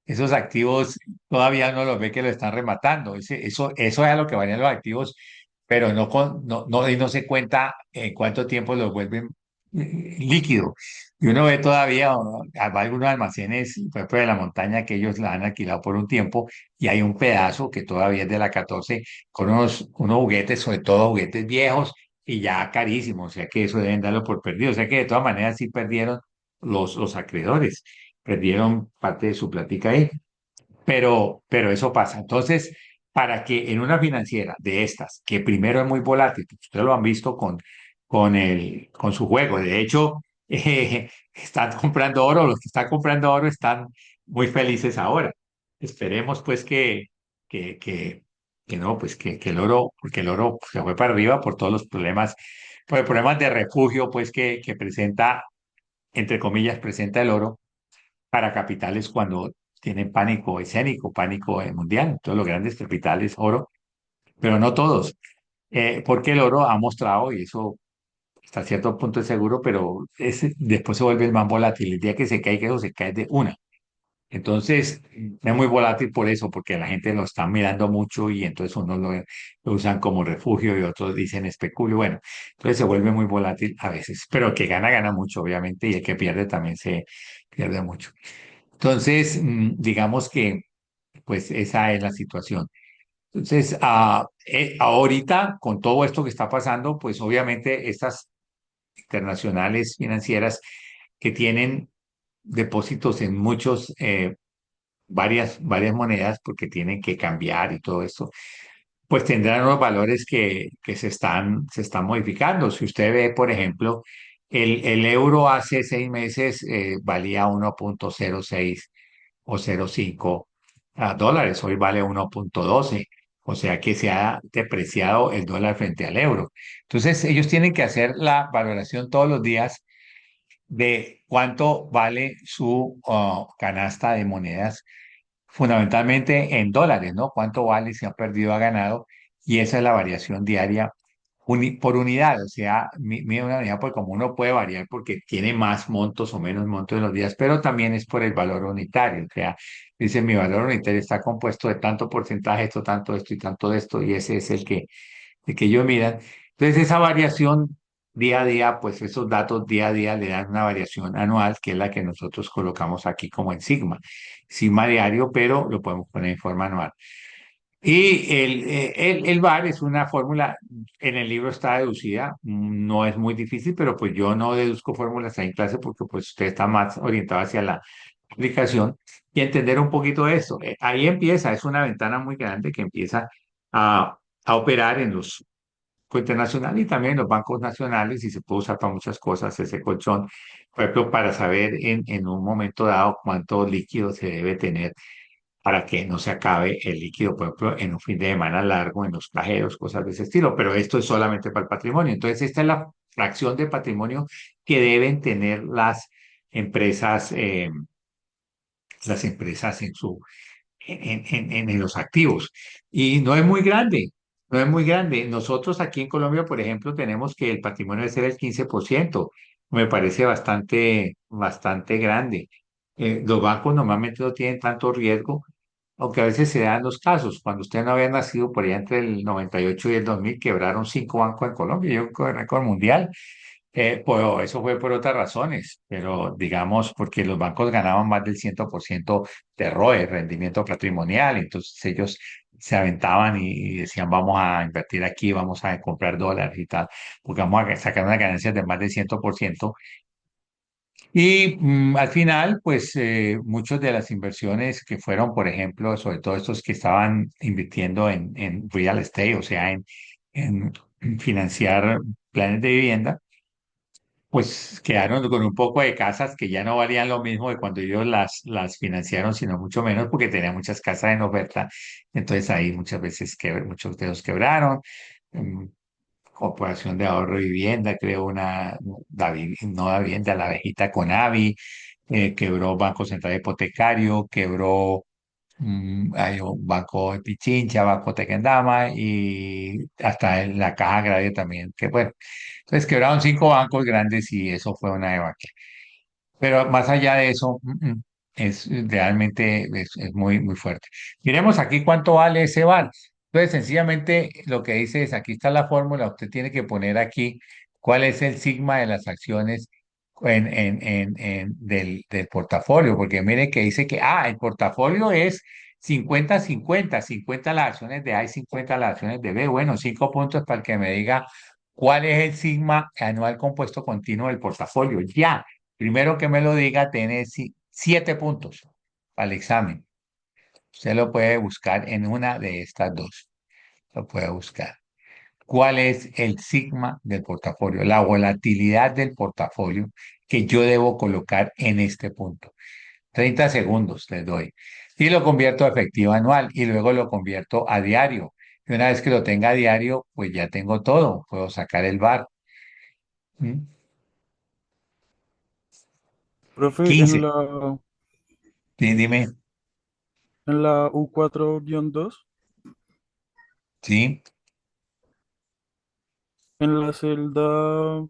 esos activos todavía no los ve que lo están rematando. Eso es a lo que valían los activos pero y no se cuenta en cuánto tiempo lo vuelven líquido. Y uno ve todavía algunos almacenes, por ejemplo, de la montaña que ellos la han alquilado por un tiempo y hay un pedazo que todavía es de la 14 con unos juguetes, sobre todo juguetes viejos y ya carísimos, o sea que eso deben darlo por perdido. O sea que de todas maneras sí perdieron los acreedores, perdieron parte de su plática ahí. Pero eso pasa. Entonces, para que en una financiera de estas, que primero es muy volátil, porque ustedes lo han visto con su juego, de hecho, están comprando oro, los que están comprando oro están muy felices ahora. Esperemos pues que, que, que no, pues que el oro, porque el oro se fue para arriba por todos los problemas, por el problemas de refugio pues que presenta, entre comillas, presenta el oro para capitales cuando tienen pánico escénico, pánico mundial. Todos los grandes capitales, oro, pero no todos, porque el oro ha mostrado, y eso hasta cierto punto es seguro, pero después se vuelve el más volátil. El día que se cae, que eso se cae de una. Entonces, es muy volátil por eso, porque la gente lo está mirando mucho y entonces unos lo usan como refugio y otros dicen especulio. Bueno, entonces se vuelve muy volátil a veces, pero el que gana, gana mucho, obviamente, y el que pierde también se pierde mucho. Entonces, digamos que, pues, esa es la situación. Entonces, ahorita, con todo esto que está pasando, pues, obviamente, estas internacionales financieras que tienen depósitos en varias monedas, porque tienen que cambiar y todo esto, pues tendrán unos valores que se están modificando. Si usted ve, por ejemplo, el euro hace 6 meses valía 1,06 o 0,5 dólares, hoy vale 1,12, o sea que se ha depreciado el dólar frente al euro. Entonces, ellos tienen que hacer la valoración todos los días de cuánto vale su canasta de monedas fundamentalmente en dólares, ¿no? ¿Cuánto vale si ha perdido o ha ganado? Y esa es la variación diaria por unidad, o sea, mide una unidad porque como uno puede variar porque tiene más montos o menos montos en los días, pero también es por el valor unitario, o sea, dice mi valor unitario está compuesto de tanto porcentaje, esto, tanto esto y tanto de esto, y ese es el que ellos miran. Entonces, esa variación día a día, pues esos datos día a día le dan una variación anual, que es la que nosotros colocamos aquí como en sigma. Sigma diario, pero lo podemos poner en forma anual. Y el VAR es una fórmula, en el libro está deducida, no es muy difícil, pero pues yo no deduzco fórmulas ahí en clase porque pues usted está más orientado hacia la aplicación y entender un poquito de eso. Ahí empieza, es una ventana muy grande que empieza a operar en los internacionales y también en los bancos nacionales y se puede usar para muchas cosas ese colchón, por ejemplo, para saber en un momento dado cuánto líquido se debe tener para que no se acabe el líquido, por ejemplo, en un fin de semana largo, en los cajeros, cosas de ese estilo, pero esto es solamente para el patrimonio. Entonces, esta es la fracción de patrimonio que deben tener las empresas en los activos. Y no es muy grande, no es muy grande. Nosotros aquí en Colombia, por ejemplo, tenemos que el patrimonio debe ser el 15%. Me parece bastante, bastante grande. Los bancos normalmente no tienen tanto riesgo, aunque a veces se dan los casos. Cuando usted no había nacido, por allá entre el 98 y el 2000 quebraron 5 bancos en Colombia, yo con récord mundial. Pues eso fue por otras razones, pero digamos porque los bancos ganaban más del 100% de ROE, rendimiento patrimonial, entonces ellos se aventaban y decían vamos a invertir aquí, vamos a comprar dólares y tal, porque vamos a sacar unas ganancias de más del 100%. Y al final, pues muchas de las inversiones que fueron, por ejemplo, sobre todo estos que estaban invirtiendo en real estate, o sea, en financiar planes de vivienda, pues quedaron con un poco de casas que ya no valían lo mismo de cuando ellos las financiaron, sino mucho menos porque tenían muchas casas en oferta. Entonces ahí muchas veces muchos de ellos quebraron. Mm, Corporación de Ahorro y Vivienda creó no da vivienda, la viejita Conavi, quebró Banco Central Hipotecario, quebró hay un Banco de Pichincha, Banco Tequendama y hasta la Caja Agraria también, que bueno, entonces quebraron 5 bancos grandes y eso fue una debacle. Pero más allá de eso, es realmente es muy, muy fuerte. Miremos aquí cuánto vale ese VAR. Entonces, sencillamente lo que dice es, aquí está la fórmula, usted tiene que poner aquí cuál es el sigma de las acciones del portafolio, porque mire que dice que, el portafolio es 50-50, 50 las acciones de A y 50 las acciones de B. Bueno, 5 puntos para que me diga cuál es el sigma anual compuesto continuo del portafolio. Ya, primero que me lo diga, tiene 7 puntos para el examen. Usted lo puede buscar en una de estas dos. Lo puede buscar. ¿Cuál es el sigma del portafolio? La volatilidad del portafolio que yo debo colocar en este punto. 30 segundos les doy. Y lo convierto a efectivo anual y luego lo convierto a diario. Y una vez que lo tenga a diario, pues ya tengo todo. Puedo sacar el VAR. ¿Mm? Profe, 15. Sí, dime. en la U4-2, Sí. en la celda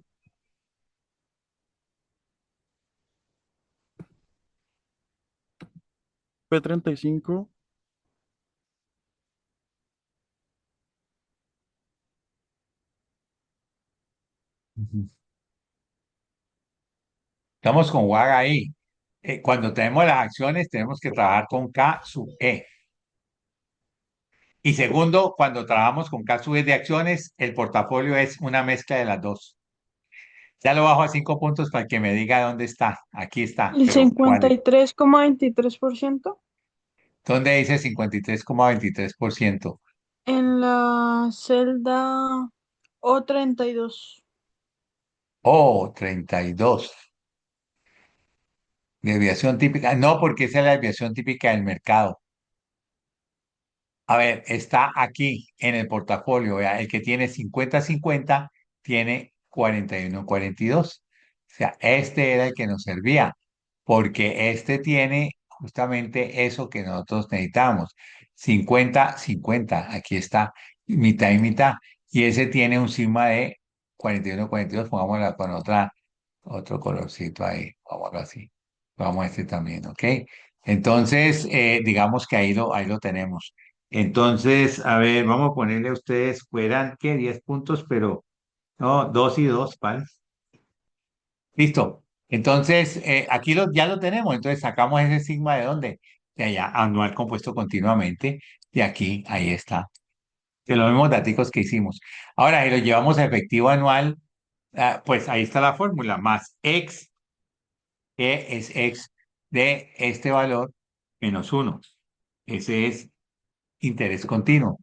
P35, Ujú. Estamos con WAG ahí. Cuando tenemos las acciones, tenemos que trabajar con K sub E. Y segundo, cuando trabajamos con K sub E de acciones, el portafolio es una mezcla de las dos. Ya lo bajo a 5 puntos para que me diga dónde está. Aquí está, El pero ¿cuál es? 53,23% ¿Dónde dice 53,23%? en la celda O32. Oh, 32. Desviación típica. No, porque esa es la desviación típica del mercado. A ver, está aquí en el portafolio. Vea, el que tiene 50-50 tiene 41-42. O sea, este era el que nos servía, porque este tiene justamente eso que nosotros necesitamos. 50-50, aquí está, mitad y mitad. Y ese tiene un sigma de 41-42. Pongámosla con otro colorcito ahí. Vámonos así. Vamos a este también, ¿ok? Entonces, digamos que ahí lo tenemos. Entonces, a ver, vamos a ponerle a ustedes, fueran, ¿qué? 10 puntos, pero no, 2 y 2, ¿vale? Listo. Entonces, aquí ya lo tenemos. Entonces, sacamos ese sigma de dónde? De allá, anual compuesto continuamente. De aquí, ahí está. De los mismos datos que hicimos. Ahora, si lo llevamos a efectivo anual, pues ahí está la fórmula, más x, que es x de este valor menos 1. Ese es interés continuo.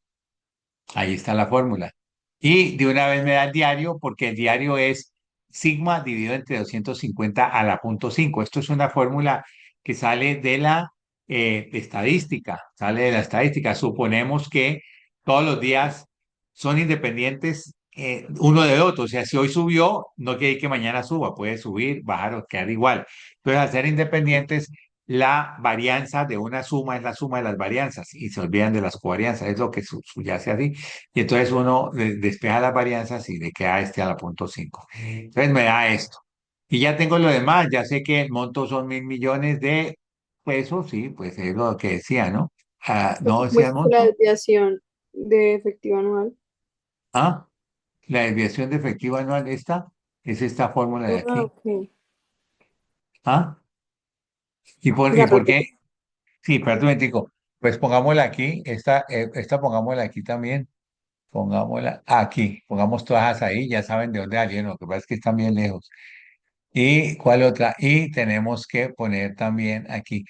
Ahí está la fórmula. Y de una vez me da el diario, porque el diario es sigma dividido entre 250 a la punto 5. Esto es una fórmula que sale de la estadística, sale de la estadística. Suponemos que todos los días son independientes uno de otro. O sea, si hoy subió, no quiere decir que mañana suba, puede subir, bajar o quedar igual. Entonces, al ser independientes, la varianza de una suma es la suma de las varianzas y se olvidan de las covarianzas, es lo que subyace así. Y entonces uno despeja las varianzas y le queda este a la punto 5. Entonces me da esto. Y ya tengo lo demás, ya sé que el monto son 1.000 millones de pesos, sí, pues es lo que decía, ¿no? No decía el Muestra la monto. desviación de efectivo anual. Ah, la desviación de efectivo anual es esta fórmula de Ah, aquí. ok. Ah, ¿y por, y Ya, por perfecto. qué? Sí, espérate un momentico. Pues pongámosla aquí, esta pongámosla aquí también. Pongámosla aquí, pongamos todas ahí, ya saben de dónde salieron, lo que pasa es que están bien lejos. ¿Y cuál otra? Y tenemos que poner también aquí.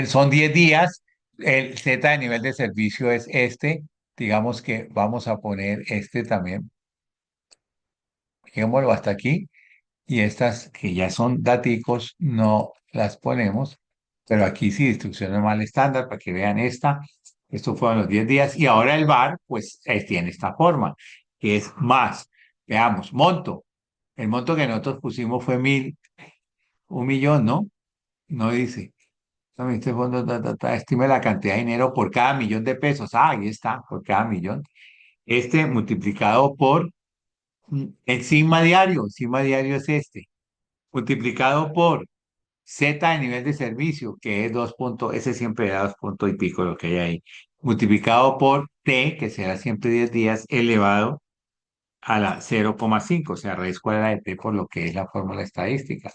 Son 10 días, el Z de nivel de servicio es este, digamos que vamos a poner este también, dejémoslo hasta aquí, y estas que ya son daticos no las ponemos, pero aquí sí, distribución normal estándar, para que vean esta. Estos fueron los 10 días, y ahora el VAR, pues tiene esta forma, que es más. Veamos, monto. El monto que nosotros pusimos fue 1.000.000, ¿no? No dice. También este fondo estime la cantidad de dinero por cada 1.000.000 de pesos. Ahí está, por cada millón. Este multiplicado por el sigma diario es este, multiplicado por Z de nivel de servicio, que es 2 puntos, ese siempre da 2 puntos y pico lo que hay ahí. multiplicado por t, que será siempre 10 días, elevado a la 0,5, o sea, raíz cuadrada de t por lo que es la fórmula estadística.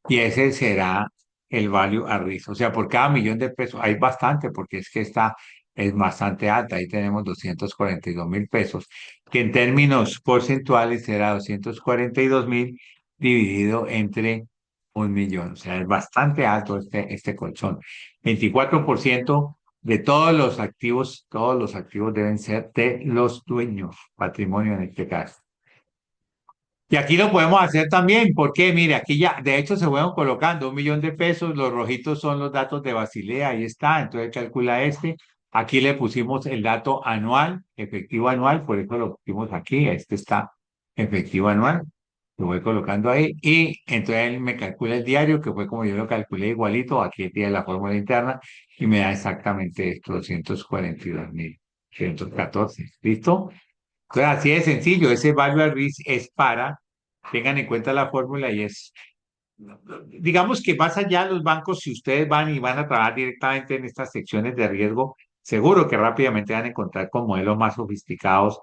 Y ese será el value at risk. O sea, por cada millón de pesos, hay bastante, porque es que esta es bastante alta. Ahí tenemos 242.000 pesos, que en términos porcentuales será 242.000 dividido entre 1.000.000. O sea, es bastante alto este colchón. 24% de todos los activos deben ser de los dueños, patrimonio en este caso. Y aquí lo podemos hacer también, porque mire, aquí ya, de hecho se fueron colocando 1.000.000 de pesos, los rojitos son los datos de Basilea, ahí está, entonces calcula este. Aquí le pusimos el dato anual, efectivo anual, por eso lo pusimos aquí, este está efectivo anual, lo voy colocando ahí, y entonces él me calcula el diario, que fue como yo lo calculé igualito, aquí tiene la fórmula interna, y me da exactamente esto, 242.114, ¿listo? Entonces, así de sencillo, ese value at risk es para, tengan en cuenta la fórmula y es, digamos que más allá de los bancos, si ustedes van y van a trabajar directamente en estas secciones de riesgo, seguro que rápidamente van a encontrar con modelos más sofisticados.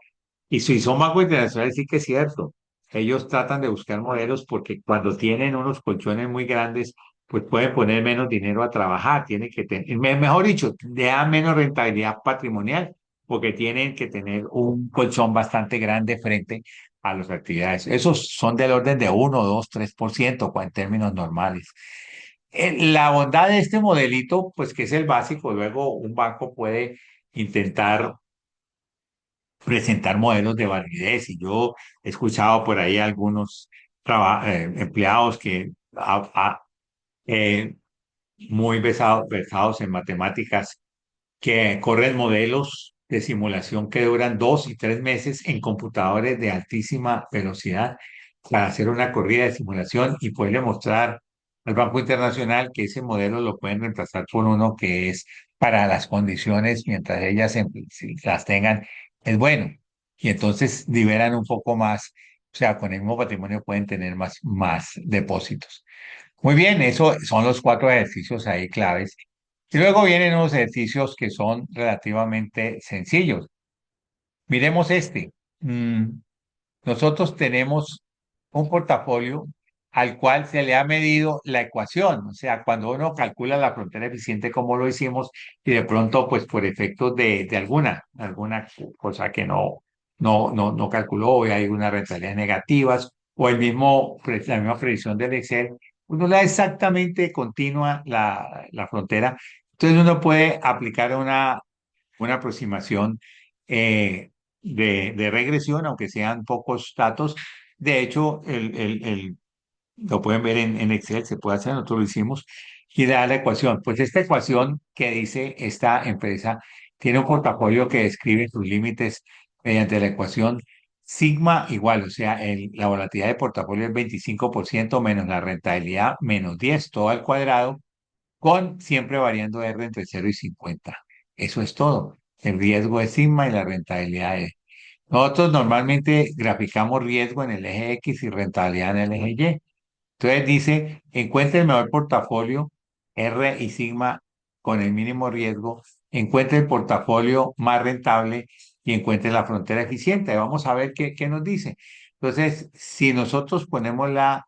Y si son bancos internacionales, sí que es cierto. Ellos tratan de buscar modelos porque cuando tienen unos colchones muy grandes, pues pueden poner menos dinero a trabajar, tienen que tener, mejor dicho, le dan menos rentabilidad patrimonial porque tienen que tener un colchón bastante grande frente a las actividades. Esos son del orden de 1, 2, 3% en términos normales. La bondad de este modelito, pues que es el básico, luego un banco puede intentar presentar modelos de validez y yo he escuchado por ahí algunos empleados que eh, muy versados en matemáticas que corren modelos de simulación que duran 2 y 3 meses en computadores de altísima velocidad para hacer una corrida de simulación y poderle mostrar al Banco Internacional que ese modelo lo pueden reemplazar por uno que es para las condiciones mientras ellas si las tengan, es bueno. Y entonces liberan un poco más, o sea, con el mismo patrimonio pueden tener más depósitos. Muy bien, eso son los 4 ejercicios ahí claves. Y luego vienen unos ejercicios que son relativamente sencillos. Miremos este. Nosotros tenemos un portafolio al cual se le ha medido la ecuación, o sea, cuando uno calcula la frontera eficiente como lo hicimos y de pronto, pues por efectos de alguna cosa que no calculó y hay unas rentabilidades negativas o la misma predicción del Excel, uno le da exactamente continua la frontera. Entonces uno puede aplicar una aproximación eh, de regresión, aunque sean pocos datos. De hecho, lo pueden ver en Excel, se puede hacer, nosotros lo hicimos, y da la ecuación. Pues esta ecuación que dice esta empresa tiene un portafolio que describe sus límites mediante la ecuación sigma igual, o sea, la volatilidad de portafolio es 25% menos la rentabilidad menos 10 todo al cuadrado, con siempre variando R entre 0 y 50. Eso es todo. El riesgo es sigma y la rentabilidad es. Nosotros normalmente graficamos riesgo en el eje X y rentabilidad en el eje Y. Entonces dice, encuentre el mejor portafolio, R y sigma con el mínimo riesgo, encuentre el portafolio más rentable y encuentre la frontera eficiente. Vamos a ver qué nos dice. Entonces, si nosotros ponemos la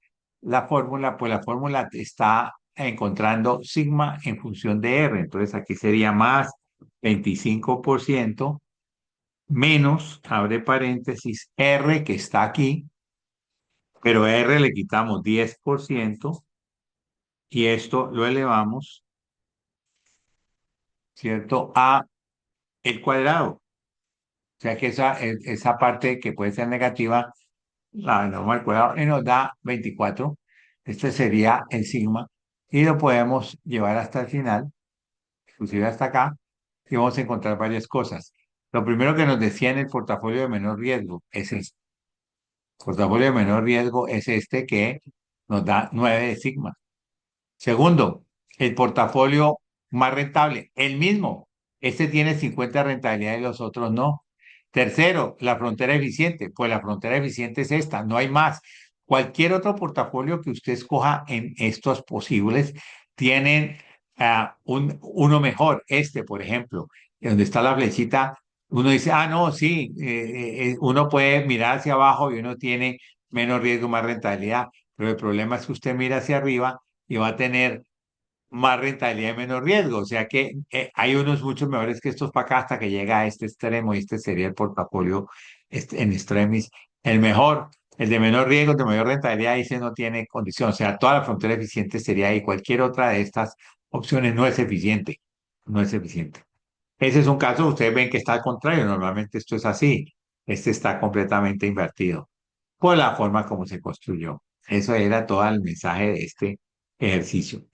fórmula, pues la fórmula está encontrando sigma en función de R. Entonces aquí sería más 25% menos, abre paréntesis, R que está aquí, pero a R le quitamos 10% y esto lo elevamos, ¿cierto? A el cuadrado. O sea que esa parte que puede ser negativa, la norma al cuadrado, y nos da 24. Este sería el sigma y lo podemos llevar hasta el final, inclusive hasta acá, y vamos a encontrar varias cosas. Lo primero que nos decía en el portafolio de menor riesgo es este. Portafolio de menor riesgo es este que nos da 9 de sigma. Segundo, el portafolio más rentable, el mismo. Este tiene 50 de rentabilidad y los otros no. Tercero, la frontera eficiente. Pues la frontera eficiente es esta, no hay más. Cualquier otro portafolio que usted escoja en estos posibles tienen uno mejor. Este, por ejemplo, donde está la flechita, uno dice, ah, no, sí, uno puede mirar hacia abajo y uno tiene menos riesgo, más rentabilidad, pero el problema es que usted mira hacia arriba y va a tener más rentabilidad y menos riesgo. O sea que hay unos mucho mejores que estos para acá hasta que llega a este extremo y este sería el portafolio en extremis. El mejor, el de menor riesgo, el de mayor rentabilidad, ese no tiene condición. O sea, toda la frontera eficiente sería ahí. Cualquier otra de estas opciones no es eficiente. No es eficiente. Ese es un caso, ustedes ven que está al contrario. Normalmente esto es así. Este está completamente invertido por la forma como se construyó. Eso era todo el mensaje de este ejercicio.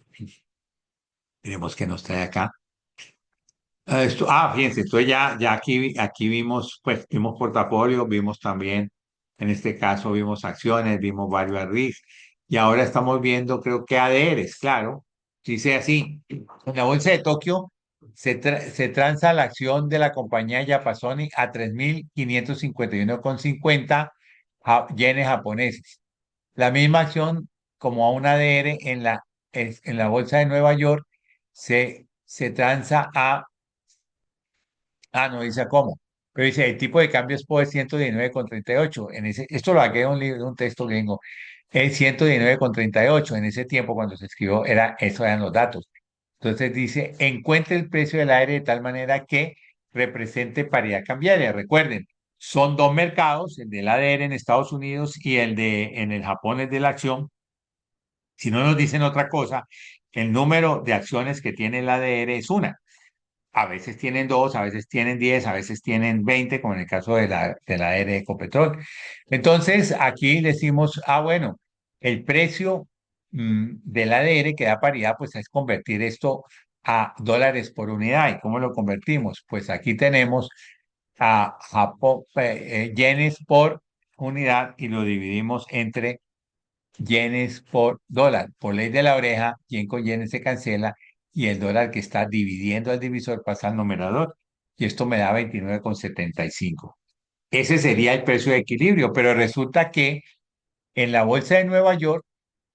Tenemos que nos trae acá. Fíjense, entonces ya aquí, aquí vimos, pues, vimos portafolio, vimos también, en este caso, vimos acciones, vimos varios REITs, y ahora estamos viendo, creo que ADRs, claro, dice así, en la bolsa de Tokio se transa la acción de la compañía Yapasoni a 3.551,50 yenes japoneses. La misma acción como a un ADR en la bolsa de Nueva York se transa a, no dice a cómo, pero dice el tipo de cambio es por 119,38. Esto lo saqué de un libro, de un texto gringo, es 119,38. En ese tiempo, cuando se escribió, eso eran los datos. Entonces dice, encuentre el precio del aire de tal manera que represente paridad cambiaria. Recuerden, son dos mercados, el del ADR en Estados Unidos y el en el Japón, es de la acción. Si no nos dicen otra cosa, el número de acciones que tiene el ADR es una. A veces tienen dos, a veces tienen 10, a veces tienen 20, como en el caso de la ADR de Ecopetrol. Entonces, aquí decimos, bueno, el precio del ADR que da paridad, pues es convertir esto a dólares por unidad. ¿Y cómo lo convertimos? Pues aquí tenemos a yenes por unidad y lo dividimos entre yenes por dólar. Por ley de la oreja, yen con yenes se cancela y el dólar que está dividiendo al divisor pasa al numerador. Y esto me da 29,75. Ese sería el precio de equilibrio, pero resulta que en la bolsa de Nueva York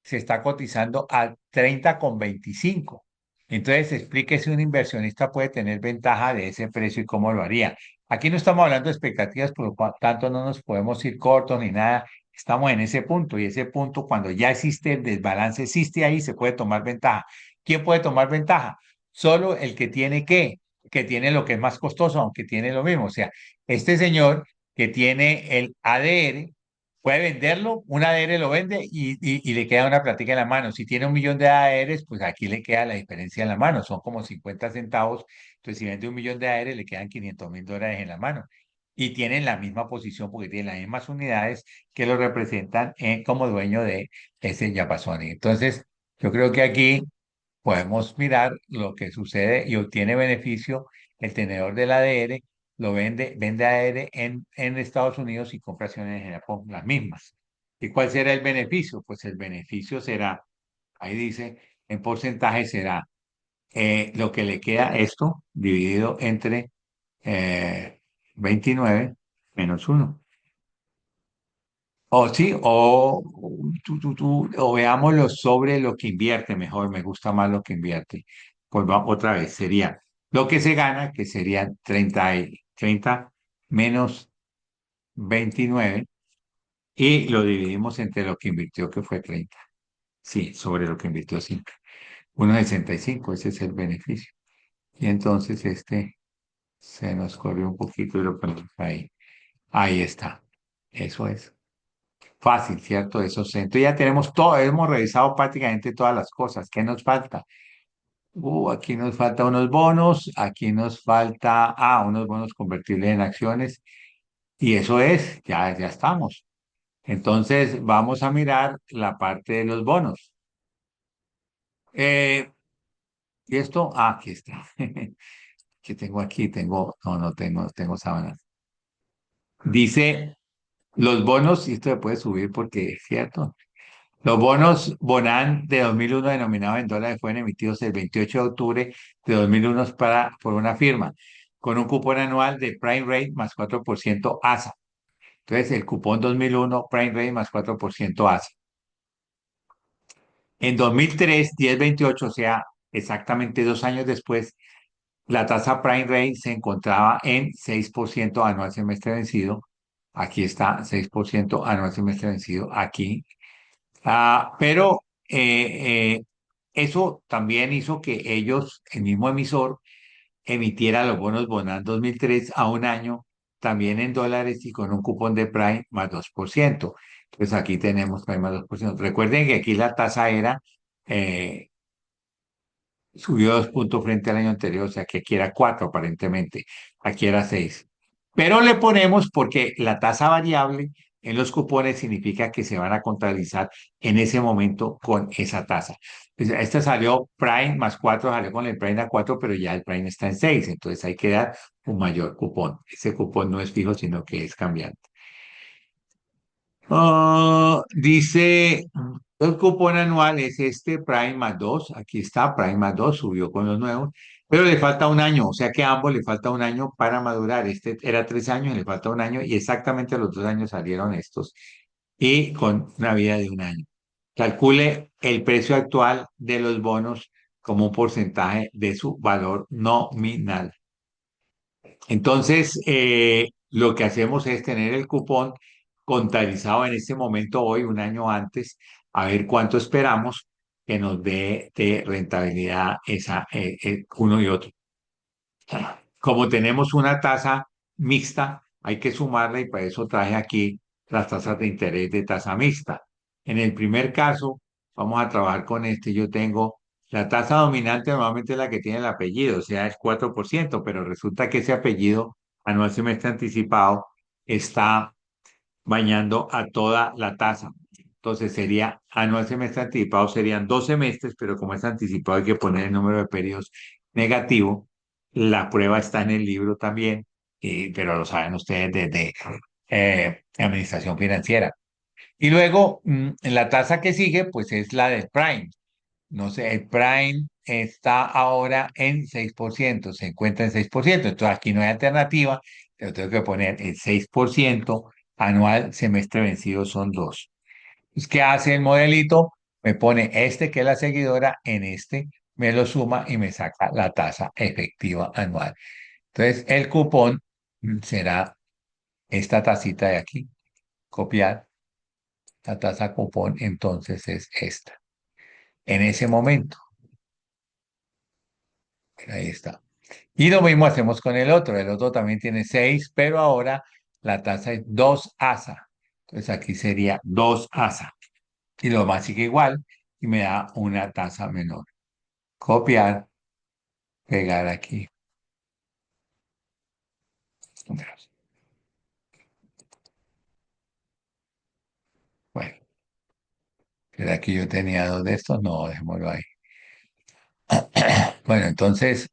se está cotizando a 30,25. Entonces, explique si un inversionista puede tener ventaja de ese precio y cómo lo haría. Aquí no estamos hablando de expectativas, por lo tanto no nos podemos ir cortos ni nada. Estamos en ese punto y ese punto, cuando ya existe el desbalance, existe ahí, se puede tomar ventaja. ¿Quién puede tomar ventaja? Solo el que tiene que tiene lo que es más costoso, aunque tiene lo mismo. O sea, este señor que tiene el ADR puede venderlo, un ADR lo vende y le queda una plática en la mano. Si tiene 1 millón de ADRs, pues aquí le queda la diferencia en la mano, son como 50 centavos. Entonces, si vende 1 millón de ADRs, le quedan $500,000 en la mano. Y tienen la misma posición porque tienen las mismas unidades que lo representan como dueño de ese Yapasoni. Entonces, yo creo que aquí podemos mirar lo que sucede y obtiene beneficio el tenedor del ADR, vende ADR en Estados Unidos y compra acciones en Japón, las mismas. ¿Y cuál será el beneficio? Pues el beneficio será, ahí dice, en porcentaje será lo que le queda esto dividido entre 29 menos 1. O sí, o veámoslo sobre lo que invierte mejor, me gusta más lo que invierte. Pues otra vez, sería lo que se gana, que serían 30 menos 29, y lo dividimos entre lo que invirtió, que fue 30. Sí, sobre lo que invirtió 5. 1,65, ese es el beneficio. Y entonces se nos corrió un poquito y lo ponemos ahí. Ahí está. Eso es. Fácil, ¿cierto? Eso sí. Entonces ya tenemos todo, hemos revisado prácticamente todas las cosas. ¿Qué nos falta? Aquí nos falta unos bonos, aquí nos falta, unos bonos convertibles en acciones, y eso es, ya estamos. Entonces vamos a mirar la parte de los bonos. Eh, y esto, aquí está. ¿Qué tengo aquí? No tengo sábanas. Dice, los bonos, y esto se puede subir porque es cierto. Los bonos Bonan de 2001 denominados en dólares fueron emitidos el 28 de octubre de 2001 por una firma con un cupón anual de Prime Rate más 4% ASA. Entonces, el cupón 2001 Prime Rate más 4% ASA. En 2003, 1028, o sea, exactamente 2 años después, la tasa prime rate se encontraba en 6% anual semestre vencido. Aquí está, 6% anual semestre vencido, aquí. Pero eso también hizo que ellos, el mismo emisor, emitiera los bonos Bonan 2003 a un año, también en dólares y con un cupón de Prime más 2%. Entonces aquí tenemos Prime más 2%. Recuerden que aquí la tasa era, eh, subió 2 puntos frente al año anterior, o sea que aquí era 4 aparentemente, aquí era 6. Pero le ponemos porque la tasa variable en los cupones significa que se van a contabilizar en ese momento con esa tasa. Pues esta salió Prime más 4, salió con el Prime a 4, pero ya el Prime está en 6, entonces hay que dar un mayor cupón. Ese cupón no es fijo, sino que es cambiante. Dice, el cupón anual es este Prime más 2. Aquí está, Prime más 2 subió con los nuevos, pero le falta un año, o sea que a ambos le falta un año para madurar. Este era 3 años, le falta un año y exactamente a los 2 años salieron estos y con una vida de un año. Calcule el precio actual de los bonos como un porcentaje de su valor nominal. Entonces, lo que hacemos es tener el cupón contabilizado en este momento, hoy, un año antes, a ver cuánto esperamos que nos dé de rentabilidad esa, uno y otro. Como tenemos una tasa mixta, hay que sumarla y para eso traje aquí las tasas de interés de tasa mixta. En el primer caso, vamos a trabajar con este. Yo tengo la tasa dominante, normalmente es la que tiene el apellido, o sea, es 4%, pero resulta que ese apellido anual semestre anticipado está bañando a toda la tasa. Entonces sería anual semestre anticipado, serían 2 semestres, pero como es anticipado hay que poner el número de periodos negativo. La prueba está en el libro también, pero lo saben ustedes desde administración financiera. Y luego, la tasa que sigue, pues es la del Prime. No sé, el Prime está ahora en 6%, se encuentra en 6%. Entonces aquí no hay alternativa, yo tengo que poner el 6% anual, semestre vencido son 2. Entonces, ¿qué hace el modelito? Me pone este que es la seguidora en este, me lo suma y me saca la tasa efectiva anual. Entonces, el cupón será esta tacita de aquí, copiar, la tasa cupón entonces es esta. En ese momento, ahí está. Y lo mismo hacemos con el otro también tiene 6, pero ahora la tasa es 2 ASA. Entonces aquí sería 2 ASA. Y lo más sigue igual y me da una tasa menor. Copiar, pegar aquí. Números. Bueno, ¿será que yo tenía dos de estos? No, dejémoslo ahí. Bueno, entonces,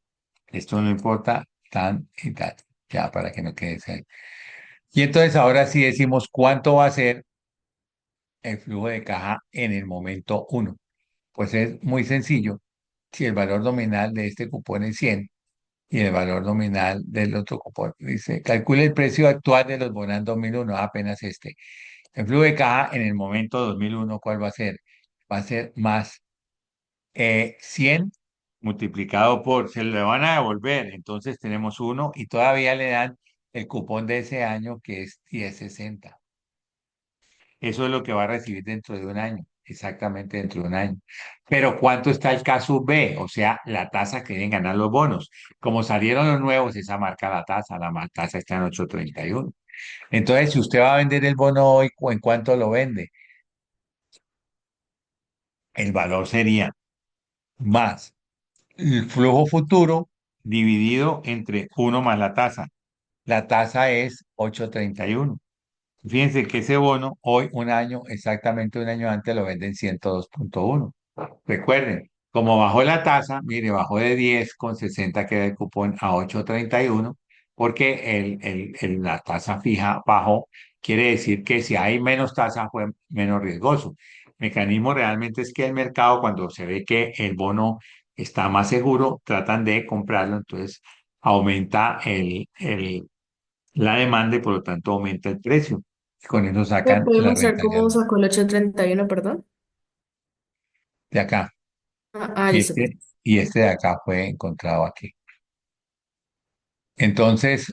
esto no importa, tan y tal. Ya, para que no quede ahí. Y entonces ahora sí decimos cuánto va a ser el flujo de caja en el momento uno. Pues es muy sencillo. Si el valor nominal de este cupón es 100 y el valor nominal del otro cupón dice, calcule el precio actual de los Bonan 2001, apenas este. El flujo de caja en el momento 2001, ¿cuál va a ser? Va a ser más 100 multiplicado por, se le van a devolver, entonces tenemos uno y todavía le dan el cupón de ese año que es 1060. Eso es lo que va a recibir dentro de un año, exactamente dentro de un año. Pero ¿cuánto está el caso B? O sea, la tasa que deben ganar los bonos. Como salieron los nuevos, esa marca la tasa está en 8.31. Entonces, si usted va a vender el bono hoy, ¿en cuánto lo vende? El valor sería más el flujo futuro dividido entre uno más la tasa. La tasa es 8.31. Fíjense que ese bono hoy, un año, exactamente un año antes, lo venden 102.1. Recuerden, como bajó la tasa, mire, bajó de 10,60 queda el cupón a 8.31, porque la tasa fija bajó. Quiere decir que si hay menos tasa fue menos riesgoso. El mecanismo realmente es que el mercado, cuando se ve que el bono está más seguro, tratan de comprarlo, entonces aumenta la demanda y por lo tanto aumenta el precio. Y con eso ¿Me sacan puede la mostrar rentabilidad cómo sacó el 831, perdón? de acá. Listo, pues. Y este de acá fue encontrado aquí. Entonces,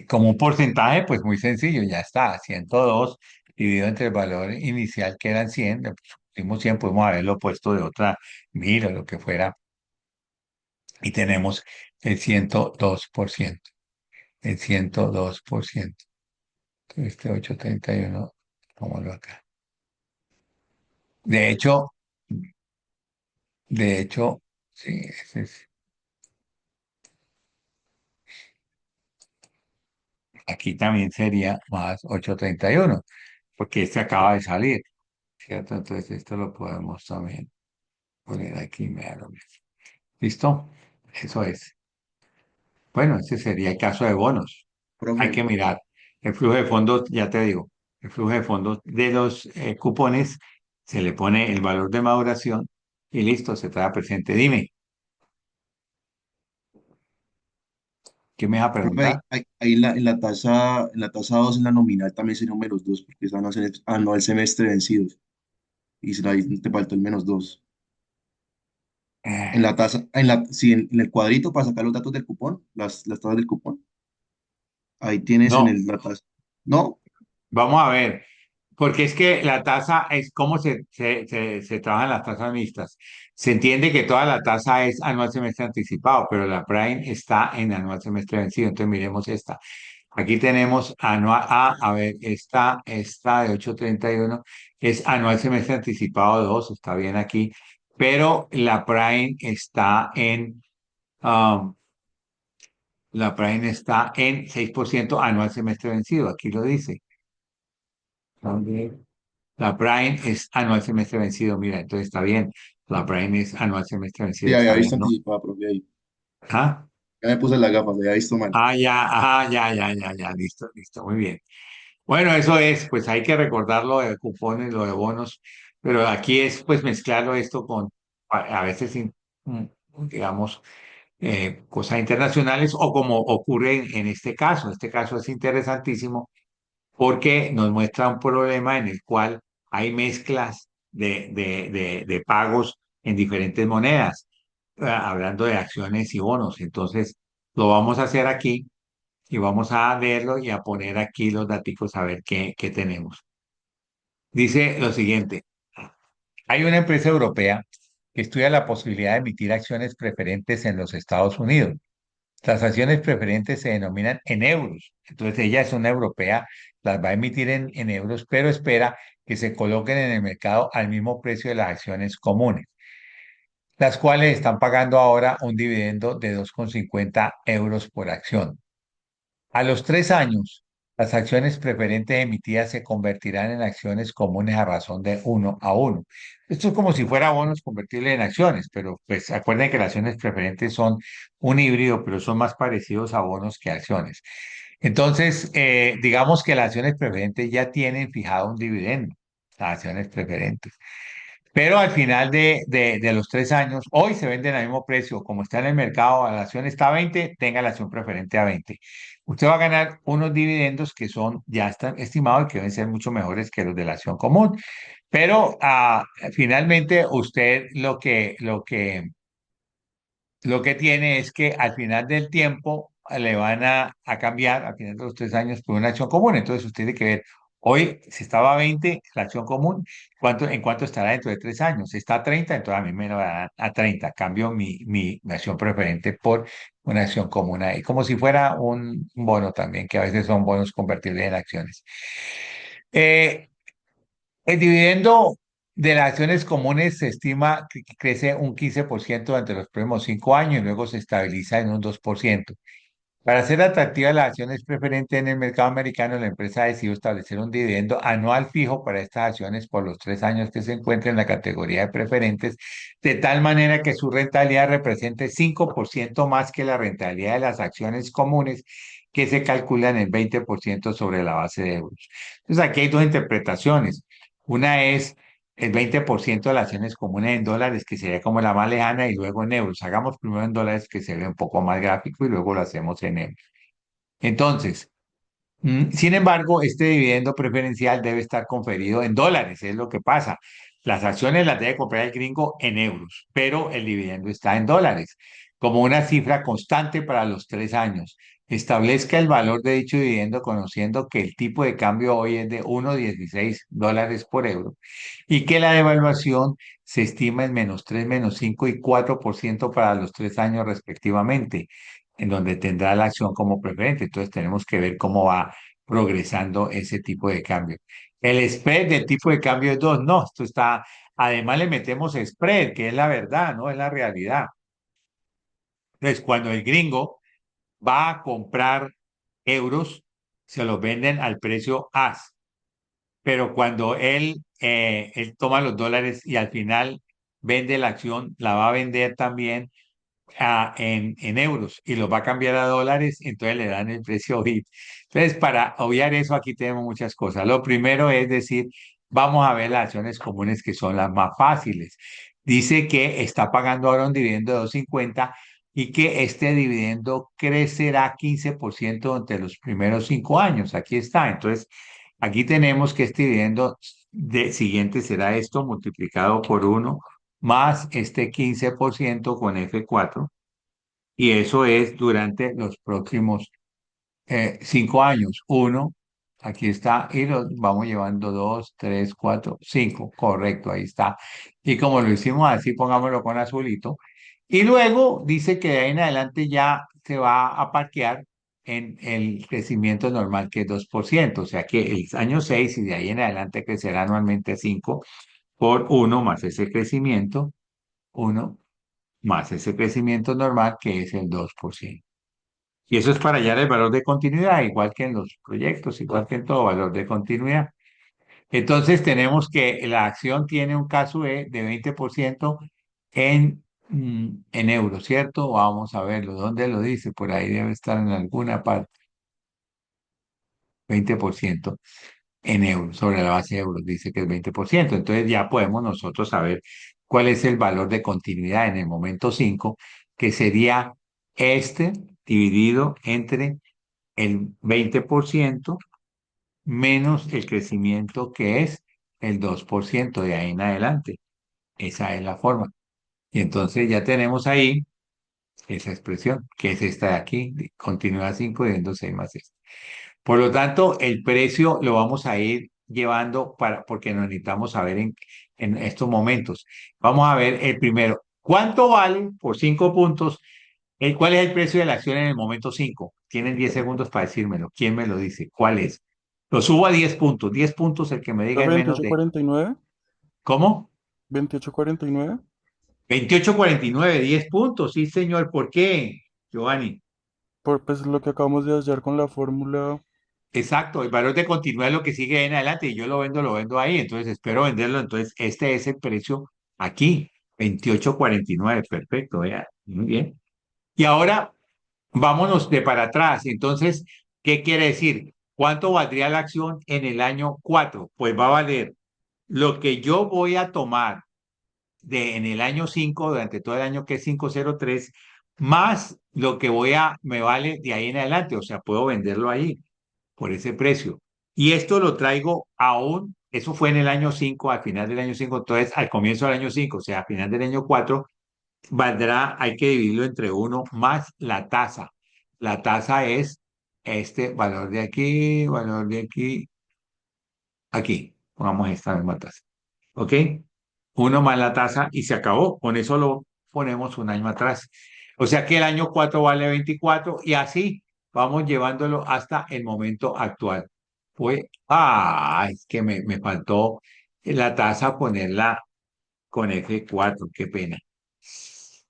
como un porcentaje, pues muy sencillo, ya está, 102 dividido entre el valor inicial que eran 100, le pusimos 100, podemos haberlo puesto de otra 1000 o lo que fuera, y tenemos el 102%, el 102%. Este 831, pongámoslo acá. De hecho, de hecho, sí, aquí también sería más 831, porque este acaba de salir, ¿cierto? Entonces esto lo podemos también poner aquí, mira lo mismo. ¿Listo? Eso es. Bueno, ese sería el caso de bonos. Hay Profe, que mirar el flujo de fondos, ya te digo, el flujo de fondos de los cupones, se le pone el valor de maduración y listo, se trae presente. Dime, ¿qué me vas a profe, preguntar? ahí en la tasa 2 en la nominal también sería un -2, porque es anual semestre vencidos. Ahí te faltó el -2. En Eh, la tasa, sí, en el cuadrito para sacar los datos del cupón, las tasas del cupón, ahí tienes no, la tasa. No, vamos a ver, porque es que la tasa es cómo se trabajan las tasas mixtas. Se entiende que toda la tasa es anual semestre anticipado, pero la Prime está en anual semestre vencido. Entonces miremos esta. Aquí tenemos anual, a ver, esta de 831 es anual semestre anticipado 2, está bien aquí, pero um, la Prime está en 6% anual semestre vencido, aquí lo dice. También. La Prime es anual semestre vencido, mira, entonces está bien. La Prime es anual semestre vencido, sí, había está bien, visto ¿no? anticipada, profe, ahí. ¿Ah? Ya me puse las gafas, había visto mal. Ya, listo, listo, muy bien. Bueno, eso es, pues hay que recordar lo de cupones, lo de bonos, pero aquí es pues mezclarlo esto con a veces, mm, digamos, cosas internacionales o como ocurre en este caso. Este caso es interesantísimo porque nos muestra un problema en el cual hay mezclas de pagos en diferentes monedas, hablando de acciones y bonos. Entonces, lo vamos a hacer aquí y vamos a verlo y a poner aquí los datos a ver qué tenemos. Dice lo siguiente, hay una empresa europea que estudia la posibilidad de emitir acciones preferentes en los Estados Unidos. Las acciones preferentes se denominan en euros. Entonces ella es una europea, las va a emitir en euros, pero espera que se coloquen en el mercado al mismo precio de las acciones comunes, las cuales están pagando ahora un dividendo de 2,50 € por acción. A los 3 años, las acciones preferentes emitidas se convertirán en acciones comunes a razón de 1 a 1. Esto es como si fuera bonos convertibles en acciones, pero pues acuerden que las acciones preferentes son un híbrido, pero son más parecidos a bonos que a acciones. Entonces, digamos que las acciones preferentes ya tienen fijado un dividendo, las acciones preferentes. Pero al final de los 3 años, hoy se venden al mismo precio, como está en el mercado, la acción está a 20, tenga la acción preferente a 20. Usted va a ganar unos dividendos que ya están estimados y que deben ser mucho mejores que los de la acción común. Pero finalmente usted lo que tiene es que al final del tiempo le van a cambiar, al final de los 3 años, por una acción común. Entonces usted tiene que ver, hoy si estaba a 20 la acción común, ¿en cuánto estará dentro de 3 años? Si está a 30, entonces a mí me lo dan a 30. Cambio mi acción preferente por una acción común ahí, como si fuera un bono también, que a veces son bonos convertibles en acciones. Eh, el dividendo de las acciones comunes se estima que crece un 15% durante los próximos 5 años y luego se estabiliza en un 2%. Para hacer atractivas las acciones preferentes en el mercado americano, la empresa ha decidido establecer un dividendo anual fijo para estas acciones por los 3 años que se encuentran en la categoría de preferentes, de tal manera que su rentabilidad represente 5% más que la rentabilidad de las acciones comunes, que se calcula en el 20% sobre la base de euros. Entonces, aquí hay dos interpretaciones. Una es el 20% de las acciones comunes en dólares, que sería como la más lejana, y luego en euros. Hagamos primero en dólares, que se ve un poco más gráfico, y luego lo hacemos en euros. Entonces, sin embargo, este dividendo preferencial debe estar conferido en dólares, es lo que pasa. Las acciones las debe comprar el gringo en euros, pero el dividendo está en dólares. como una cifra constante para los 3 años. Establezca el valor de dicho dividendo conociendo que el tipo de cambio hoy es de 1,16 dólares por euro y que la devaluación se estima en -3, -5 y 4% para los 3 años respectivamente, en donde tendrá la acción como preferente. Entonces tenemos que ver cómo va progresando ese tipo de cambio. El spread del tipo de cambio es 2. No, esto está, además le metemos spread, que es la verdad, no es la realidad. Entonces, cuando el gringo va a comprar euros, se los venden al precio as, pero cuando él toma los dólares y al final vende la acción, la va a vender también en euros y los va a cambiar a dólares, entonces le dan el precio HIT. Entonces, para obviar eso, aquí tenemos muchas cosas. Lo primero es decir, vamos a ver las acciones comunes que son las más fáciles. Dice que está pagando ahora un dividendo de 2,50 y que este dividendo crecerá 15% entre los primeros 5 años. Aquí está. Entonces, aquí tenemos que este dividendo siguiente será esto multiplicado por 1 más este 15% con F4, y eso es durante los próximos 5 años. Uno, aquí está, y los vamos llevando 2, 3, 4, 5, correcto, ahí está. Y como lo hicimos así, pongámoslo con azulito. Y luego dice que de ahí en adelante ya se va a parquear en el crecimiento normal, que es 2%, o sea que el año 6 y de ahí en adelante crecerá anualmente 5 por 1 más ese crecimiento, 1 más ese crecimiento normal que es el 2%. Y eso es para hallar el valor de continuidad, igual que en los proyectos, igual que en todo valor de continuidad. Entonces tenemos que la acción tiene un caso de 20% en euros, ¿cierto? Vamos a verlo. ¿Dónde lo dice? Por ahí debe estar en alguna parte. 20% en euros, sobre la base de euros, dice que es 20%. Entonces ya podemos nosotros saber cuál es el valor de continuidad en el momento 5, que sería este dividido entre el 20% menos el crecimiento que es el 2% de ahí en adelante. Esa es la forma. Y entonces ya tenemos ahí esa expresión, que es esta de aquí, continuidad 5 dividiendo 6 más 6. Por lo tanto, el precio lo vamos a ir llevando porque nos necesitamos saber en estos momentos. Vamos a ver el primero. ¿Cuánto vale por 5 puntos? ¿Cuál es el precio de la acción en el momento 5? Tienen 10 segundos para decírmelo. ¿Quién me lo dice? ¿Cuál es? Lo subo a 10 puntos. 10 puntos el que me diga en menos veintiocho de... cuarenta y nueve ¿Cómo? 28,49. 28,49, 10 puntos. Sí, señor. ¿Por qué, Giovanni? Pues lo que acabamos de hallar con la fórmula. Exacto, el valor de continuidad es lo que sigue ahí en adelante y yo lo vendo ahí, entonces espero venderlo. Entonces, este es el precio aquí, 28,49, perfecto, vea, muy bien. Y ahora vámonos de para atrás. Entonces, ¿qué quiere decir? ¿Cuánto valdría la acción en el año 4? Pues va a valer lo que yo voy a tomar en el año 5 durante todo el año, que es 503, más lo que me vale de ahí en adelante, o sea, puedo venderlo ahí por ese precio. Y esto lo traigo aún, eso fue en el año 5, al final del año 5, entonces al comienzo del año 5, o sea, al final del año 4, valdrá, hay que dividirlo entre 1 más la tasa. La tasa es este valor de aquí, aquí. Pongamos esta misma tasa. ¿Ok? 1 más la tasa y se acabó. Con eso lo ponemos un año atrás. O sea que el año 4 vale 24 y así vamos llevándolo hasta el momento actual. Es que me faltó la tasa ponerla con F4, qué pena.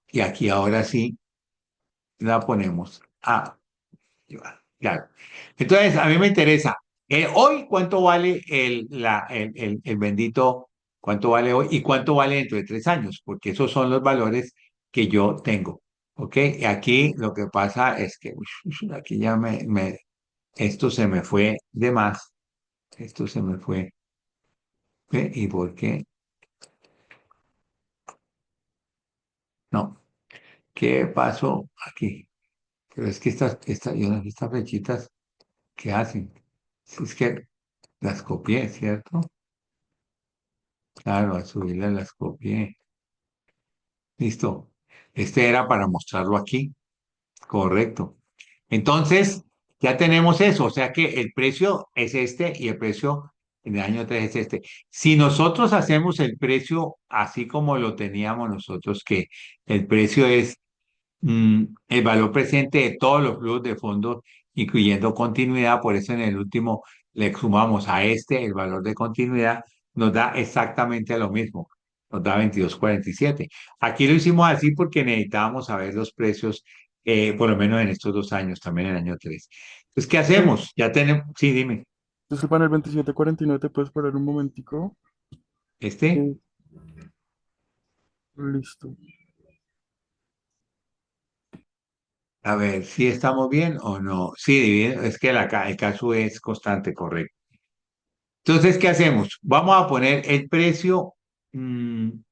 Y aquí ahora sí la ponemos. Claro. Entonces, a mí me interesa, hoy cuánto vale el bendito, cuánto vale hoy y cuánto vale dentro de 3 años, porque esos son los valores que yo tengo. ¿Ok? Y aquí lo que pasa es que aquí ya esto se me fue de más. Esto se me fue. ¿Ve? ¿Y por qué? No. ¿Qué pasó aquí? Pero es que yo no sé estas flechitas, ¿qué hacen? Es que las copié, ¿cierto? Claro, a subirla las copié. Listo. Este era para mostrarlo aquí. Correcto. Entonces, ya tenemos eso, o sea que el precio es este y el precio en el año 3 es este. Si nosotros hacemos el precio así como lo teníamos nosotros, que el precio es el valor presente de todos los flujos de fondos, incluyendo continuidad, por eso en el último le sumamos a este el valor de continuidad, nos da exactamente lo mismo, nos da 22,47. Aquí lo hicimos así porque necesitábamos saber los precios, por lo menos en estos 2 años, también en el año 3. Entonces, ¿qué Eh, hacemos? Ya tenemos, sí, dime, Disculpa, en el 2749 te puedes parar un momentico. este, Eh, Listo. a ver, si estamos bien o no. Sí, es que el caso es constante, correcto. Entonces, ¿qué hacemos? Vamos a poner el precio, en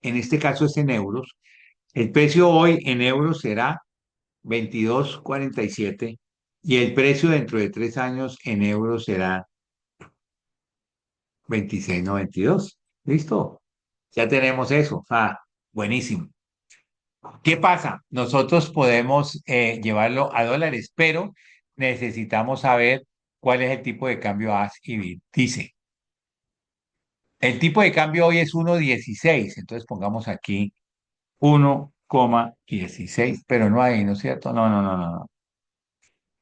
este caso es en euros. El precio hoy en euros será 22,47 y el precio dentro de 3 años en euros será 26,92. ¿Listo? Ya tenemos eso. Ah, buenísimo. ¿Qué pasa? Nosotros podemos llevarlo a dólares, pero necesitamos saber cuál es el tipo de cambio A y B. Dice. El tipo de cambio hoy es 1,16, entonces pongamos aquí 1,16, pero no hay, ¿no es cierto? No, no, no, no, no.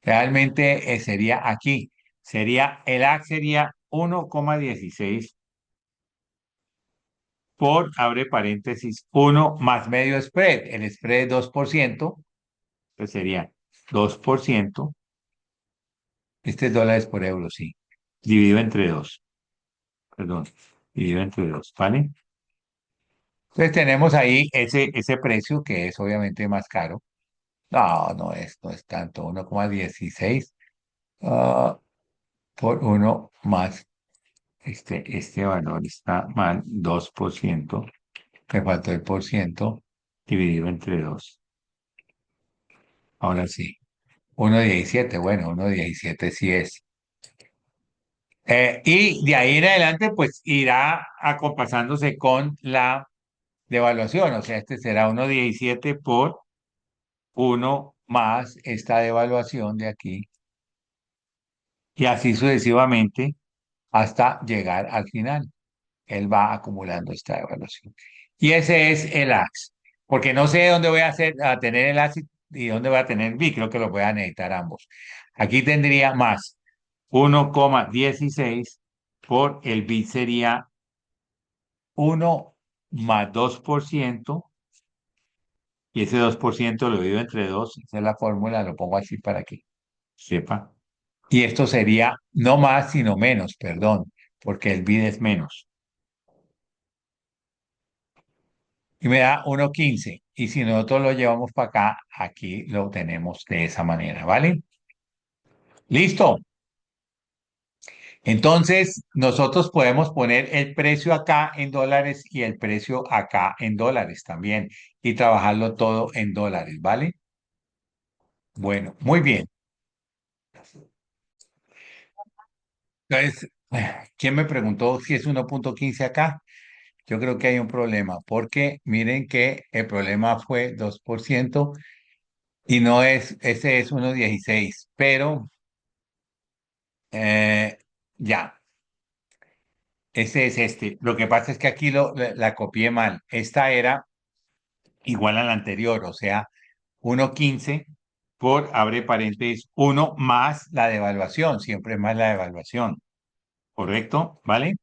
Realmente sería aquí, el AC sería 1,16 por, abre paréntesis, 1 más medio spread. El spread es 2%, entonces sería 2%, este es dólares por euro, sí, dividido entre 2, perdón, dividido entre 2, ¿vale? Entonces tenemos ahí ese precio que es obviamente más caro. No, no es tanto, 1,16 ah, por 1 más este valor está mal, 2%, me faltó el por ciento dividido entre 2. Ahora sí, 1,17, bueno, 1,17 sí es. Y de ahí en adelante, pues irá acompasándose con la devaluación, o sea, este será 1,17 por 1 más esta devaluación de aquí, y así sucesivamente hasta llegar al final. Él va acumulando esta devaluación. Y ese es el AX, porque no sé dónde voy a tener el AX y dónde voy a tener el B, creo que lo voy a necesitar ambos. Aquí tendría más 1,16 por el B sería 1 más 2%, y ese 2% lo divido entre 2, esa es la fórmula, lo pongo así para que sepa. Y esto sería no más, sino menos, perdón, porque el BID es menos. Y me da 1,15. Y si nosotros lo llevamos para acá, aquí lo tenemos de esa manera, ¿vale? Listo. Entonces, nosotros podemos poner el precio acá en dólares y el precio acá en dólares también y trabajarlo todo en dólares, ¿vale? Bueno, muy bien. Entonces, ¿quién me preguntó si es 1,15 acá? Yo creo que hay un problema, porque miren que el problema fue 2% y no es, ese es 1,16, pero ya, ese es este. Lo que pasa es que aquí la copié mal. Esta era igual a la anterior, o sea, 1,15 por, abre paréntesis, 1 más la devaluación, siempre más la devaluación, ¿correcto? ¿Vale?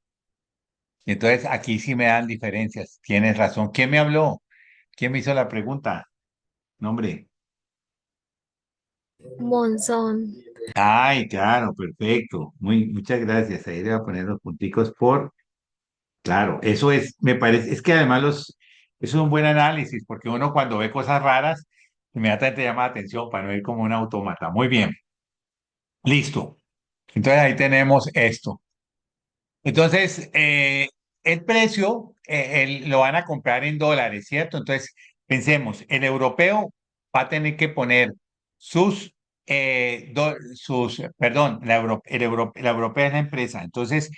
Entonces aquí sí me dan diferencias. Tienes razón. ¿Quién me habló? ¿Quién me hizo la pregunta? Nombre. Monzón. Ay, claro, perfecto. Muchas gracias. Ahí le voy a poner los punticos por, claro, eso es, me parece, es que además eso es un buen análisis, porque uno cuando ve cosas raras, inmediatamente llama la atención para no ir como un autómata. Muy bien, listo. Entonces ahí tenemos esto. Entonces, el precio lo van a comprar en dólares, ¿cierto? Entonces, pensemos, el europeo va a tener que poner perdón, la europea es la empresa, entonces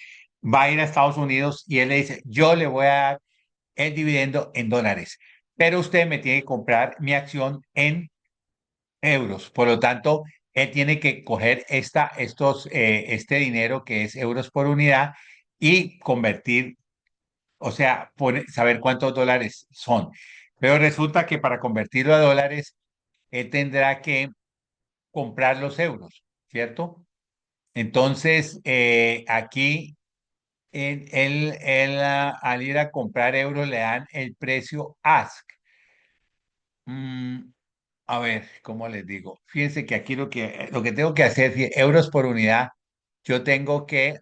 va a ir a Estados Unidos y él le dice, yo le voy a dar el dividendo en dólares. pero usted me tiene que comprar mi acción en euros. Por lo tanto, él tiene que coger este dinero que es euros por unidad y convertir, o sea, saber cuántos dólares son. Pero resulta que para convertirlo a dólares, él tendrá que comprar los euros, ¿cierto? Entonces, aquí al ir a comprar euros le dan el precio ask. Mm, a ver, ¿cómo les digo? Fíjense que aquí lo que tengo que hacer, euros por unidad, yo tengo que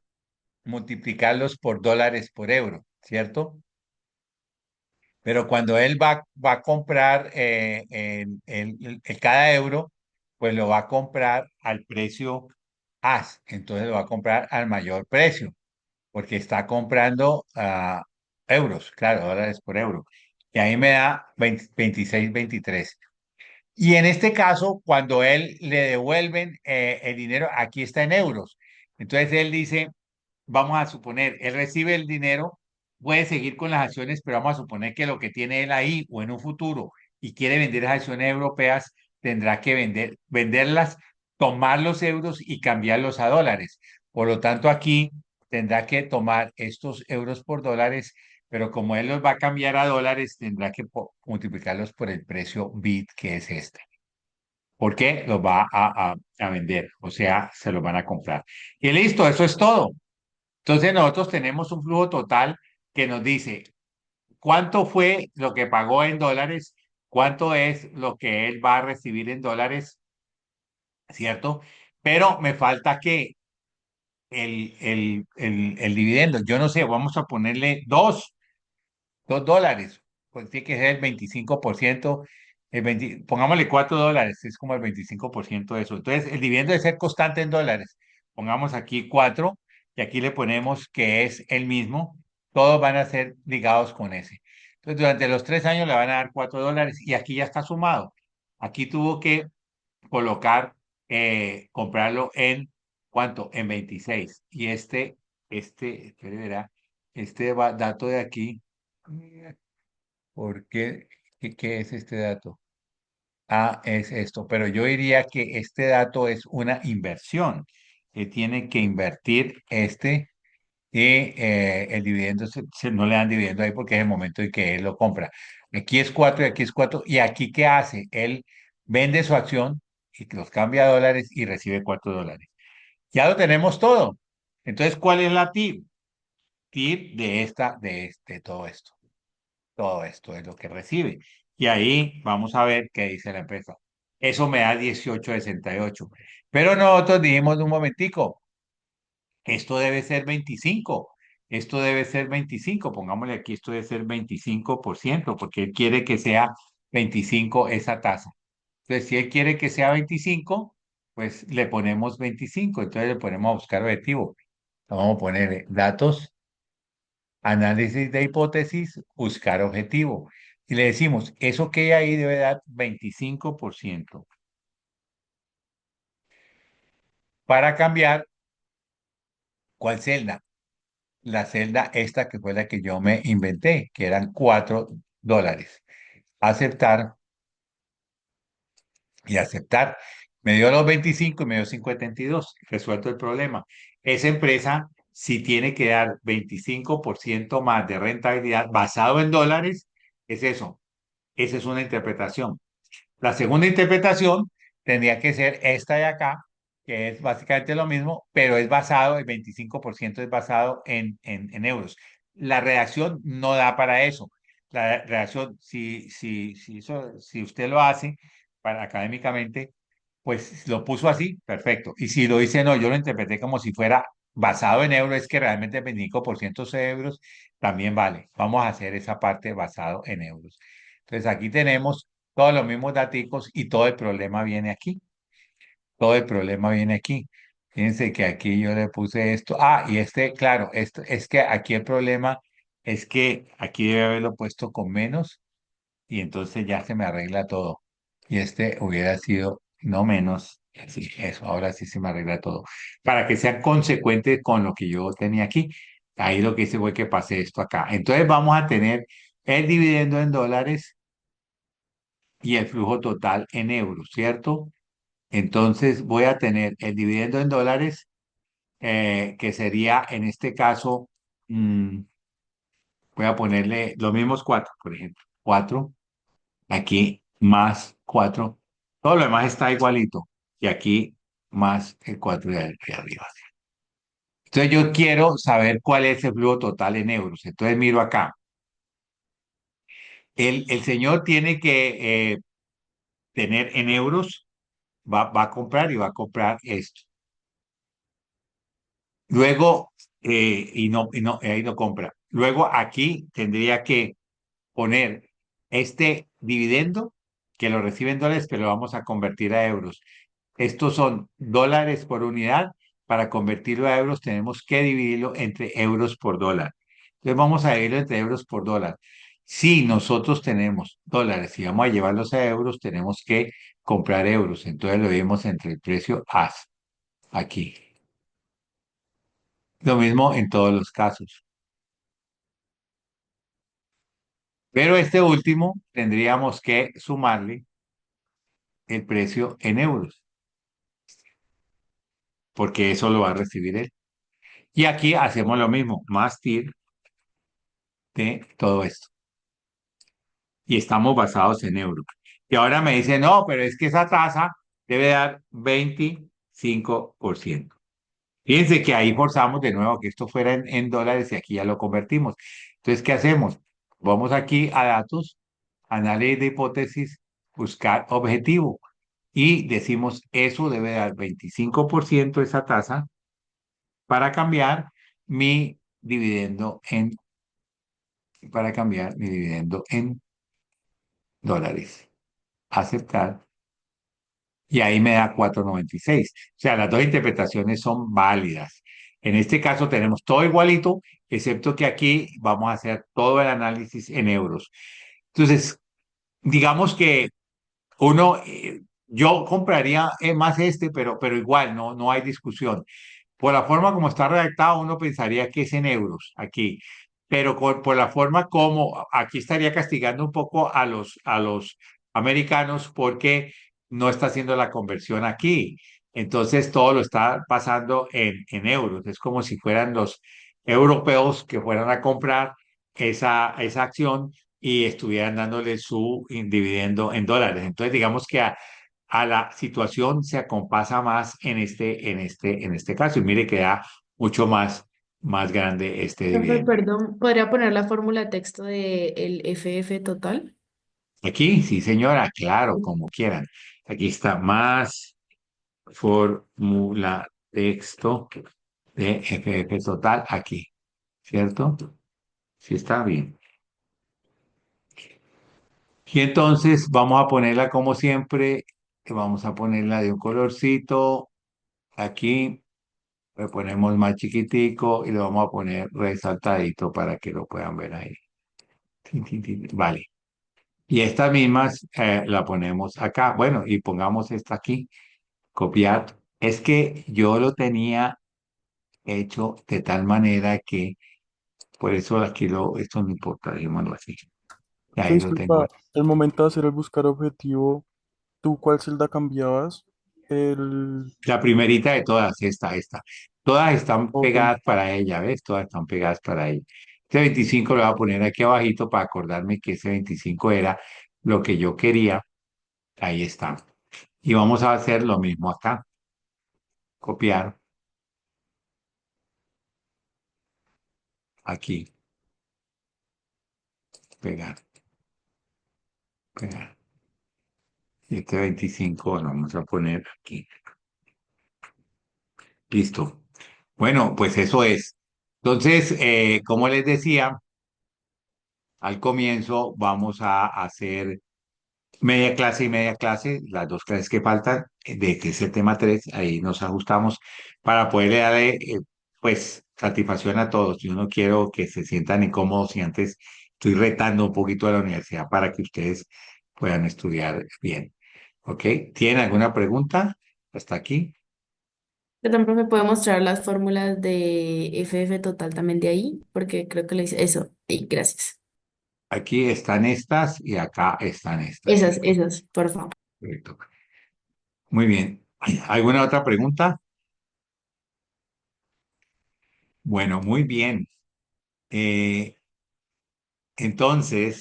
multiplicarlos por dólares por euro, ¿cierto? Pero cuando él va a comprar cada euro, pues lo va a comprar al precio as, entonces lo va a comprar al mayor precio, porque está comprando euros, claro, dólares por euro. Y ahí me da 26, 23. Y en este caso, cuando él le devuelven el dinero, aquí está en euros. Entonces él dice, vamos a suponer, él recibe el dinero, puede seguir con las acciones, pero vamos a suponer que lo que tiene él ahí o en un futuro y quiere vender las acciones europeas, tendrá que venderlas, tomar los euros y cambiarlos a dólares. Por lo tanto, aquí tendrá que tomar estos euros por dólares, pero como él los va a cambiar a dólares, tendrá que multiplicarlos por el precio bid, que es este. Porque los va a vender, o sea, se los van a comprar. Y listo, eso es todo. Entonces nosotros tenemos un flujo total que nos dice cuánto fue lo que pagó en dólares, cuánto es lo que él va a recibir en dólares, ¿cierto? Pero me falta que el dividendo, yo no sé, vamos a ponerle $2, pues tiene que ser el 25%, pongámosle $4, es como el 25% de eso. Entonces, el dividendo debe ser constante en dólares. Pongamos aquí 4 y aquí le ponemos que es el mismo. Todos van a ser ligados con ese. Entonces, durante los 3 años le van a dar $4 y aquí ya está sumado. Aquí tuvo que colocar, comprarlo en ¿cuánto? En 26. Y espere, verá, dato de aquí. ¿Por qué? ¿Qué es este dato? Ah, es esto, pero yo diría que este dato es una inversión, que tiene que invertir y el dividendo no le dan dividendo ahí porque es el momento en que él lo compra. Aquí es 4 y aquí es 4. ¿Y aquí qué hace? Él vende su acción y los cambia a dólares y recibe $4. Ya lo tenemos todo. Entonces, ¿cuál es la TIR? TIR de todo esto. Todo esto es lo que recibe. Y ahí vamos a ver qué dice la empresa. Eso me da 18,68. Pero nosotros dijimos un momentico, esto debe ser 25. Esto debe ser 25. Pongámosle aquí, esto debe ser 25%, porque él quiere que sea 25 esa tasa. Entonces, si él quiere que sea 25, pues le ponemos 25. Entonces le ponemos a buscar objetivo. Vamos a poner datos, análisis de hipótesis, buscar objetivo. Y le decimos, eso que hay ahí debe dar 25%. Para cambiar, ¿cuál celda? La celda esta que fue la que yo me inventé, que eran $4. Aceptar y aceptar. Me dio los 25 y me dio 52. Resuelto el problema. Esa empresa, si tiene que dar 25% más de rentabilidad basado en dólares, es eso. Esa es una interpretación. La segunda interpretación tendría que ser esta de acá, que es básicamente lo mismo, pero es basado, el 25% es basado en euros. La redacción no da para eso. La redacción, si usted lo hace académicamente, pues lo puso así, perfecto. Y si lo dice no, yo lo interpreté como si fuera basado en euros, es que realmente el 25% es euros, también vale. Vamos a hacer esa parte basado en euros. Entonces aquí tenemos todos los mismos daticos y todo el problema viene aquí. Todo el problema viene aquí. Fíjense que aquí yo le puse esto. Ah, y claro, esto es que aquí el problema es que aquí debe haberlo puesto con menos y entonces ya se me arregla todo. Y este hubiera sido no menos. Sí, eso, ahora sí se me arregla todo. Para que sean consecuentes con lo que yo tenía aquí. Ahí lo que hice fue que pasé esto acá. Entonces vamos a tener el dividendo en dólares y el flujo total en euros, ¿cierto? Entonces voy a tener el dividendo en dólares, que sería en este caso, mm, voy a ponerle los mismos cuatro, por ejemplo. Cuatro, aquí más cuatro. Todo lo demás está igualito. Y aquí más el cuatro de arriba. Entonces yo quiero saber cuál es el flujo total en euros. Entonces miro acá. El señor tiene que tener en euros, va a comprar y va a comprar esto. Luego, ahí no compra. Luego aquí tendría que poner este dividendo que lo recibe en dólares, pero lo vamos a convertir a euros. Estos son dólares por unidad. Para convertirlo a euros tenemos que dividirlo entre euros por dólar. Entonces vamos a dividirlo entre euros por dólar. Si nosotros tenemos dólares y vamos a llevarlos a euros, tenemos que comprar euros. Entonces lo vemos entre el precio AS aquí. Lo mismo en todos los casos. Pero este último tendríamos que sumarle el precio en euros, porque eso lo va a recibir él. Y aquí hacemos lo mismo, más TIR de todo esto. Y estamos basados en euros. Y ahora me dice, no, pero es que esa tasa debe dar 25%. Fíjense que ahí forzamos de nuevo que esto fuera en dólares y aquí ya lo convertimos. Entonces, ¿qué hacemos? Vamos aquí a datos, análisis de hipótesis, buscar objetivo. Y decimos, eso debe dar 25% esa tasa para cambiar mi dividendo en, para cambiar mi dividendo en dólares. Aceptar. Y ahí me da 4,96. O sea, las dos interpretaciones son válidas. En este caso tenemos todo igualito, excepto que aquí vamos a hacer todo el análisis en euros. Entonces, digamos que uno, yo compraría más este, pero igual, no hay discusión. Por la forma como está redactado, uno pensaría que es en euros aquí, pero por la forma como aquí estaría castigando un poco a los americanos porque no está haciendo la conversión aquí. Entonces todo lo está pasando en euros. Es como si fueran los europeos que fueran a comprar esa acción y estuvieran dándole su dividendo en dólares. Entonces digamos que a la situación se acompasa más en este caso. Y mire que da mucho más grande este Profe, dividendo. perdón, ¿podría poner la fórmula de texto de el FF total? Aquí, sí, señora, claro, como quieran. Aquí está más fórmula texto de FF total aquí, ¿cierto? Sí está bien. Y entonces vamos a ponerla como siempre, vamos a ponerla de un colorcito aquí. Le ponemos más chiquitico y lo vamos a poner resaltadito para que lo puedan ver ahí. Tin, tin, tin. Vale. Y estas mismas la ponemos acá. Bueno, y pongamos esta aquí, copiar. Es que yo lo tenía hecho de tal manera que, por eso aquí esto no importa, digámoslo así. Y Profe, ahí lo tengo. disculpa, el momento de hacer el buscar objetivo, ¿tú cuál celda cambiabas? El... La primerita de todas, esta. Todas están Ok, pegadas para ella, ¿ves? Todas están pegadas para ella. Este 25 lo voy a poner aquí abajito para acordarme que ese 25 era lo que yo quería. Ahí está. Y vamos a hacer lo mismo acá. Copiar aquí. Pegar, pegar. Y este 25 lo vamos a poner aquí. Listo. Bueno, pues eso es. Entonces, como les decía, al comienzo vamos a hacer media clase y media clase, las dos clases que faltan, de que es el tema 3 ahí nos ajustamos para poderle darle, pues, satisfacción a todos. Yo no quiero que se sientan incómodos y antes estoy retando un poquito a la universidad para que ustedes puedan estudiar bien. ¿Ok? ¿Tienen alguna pregunta hasta aquí? Perdón, profe, ¿puedo mostrar las fórmulas de FF total también de ahí? Porque creo que lo hice. Eso, y gracias. aquí están estas y acá están estas. Esas, por favor. Correcto. Muy bien. ¿Alguna otra pregunta? Bueno, muy bien. Eh, entonces,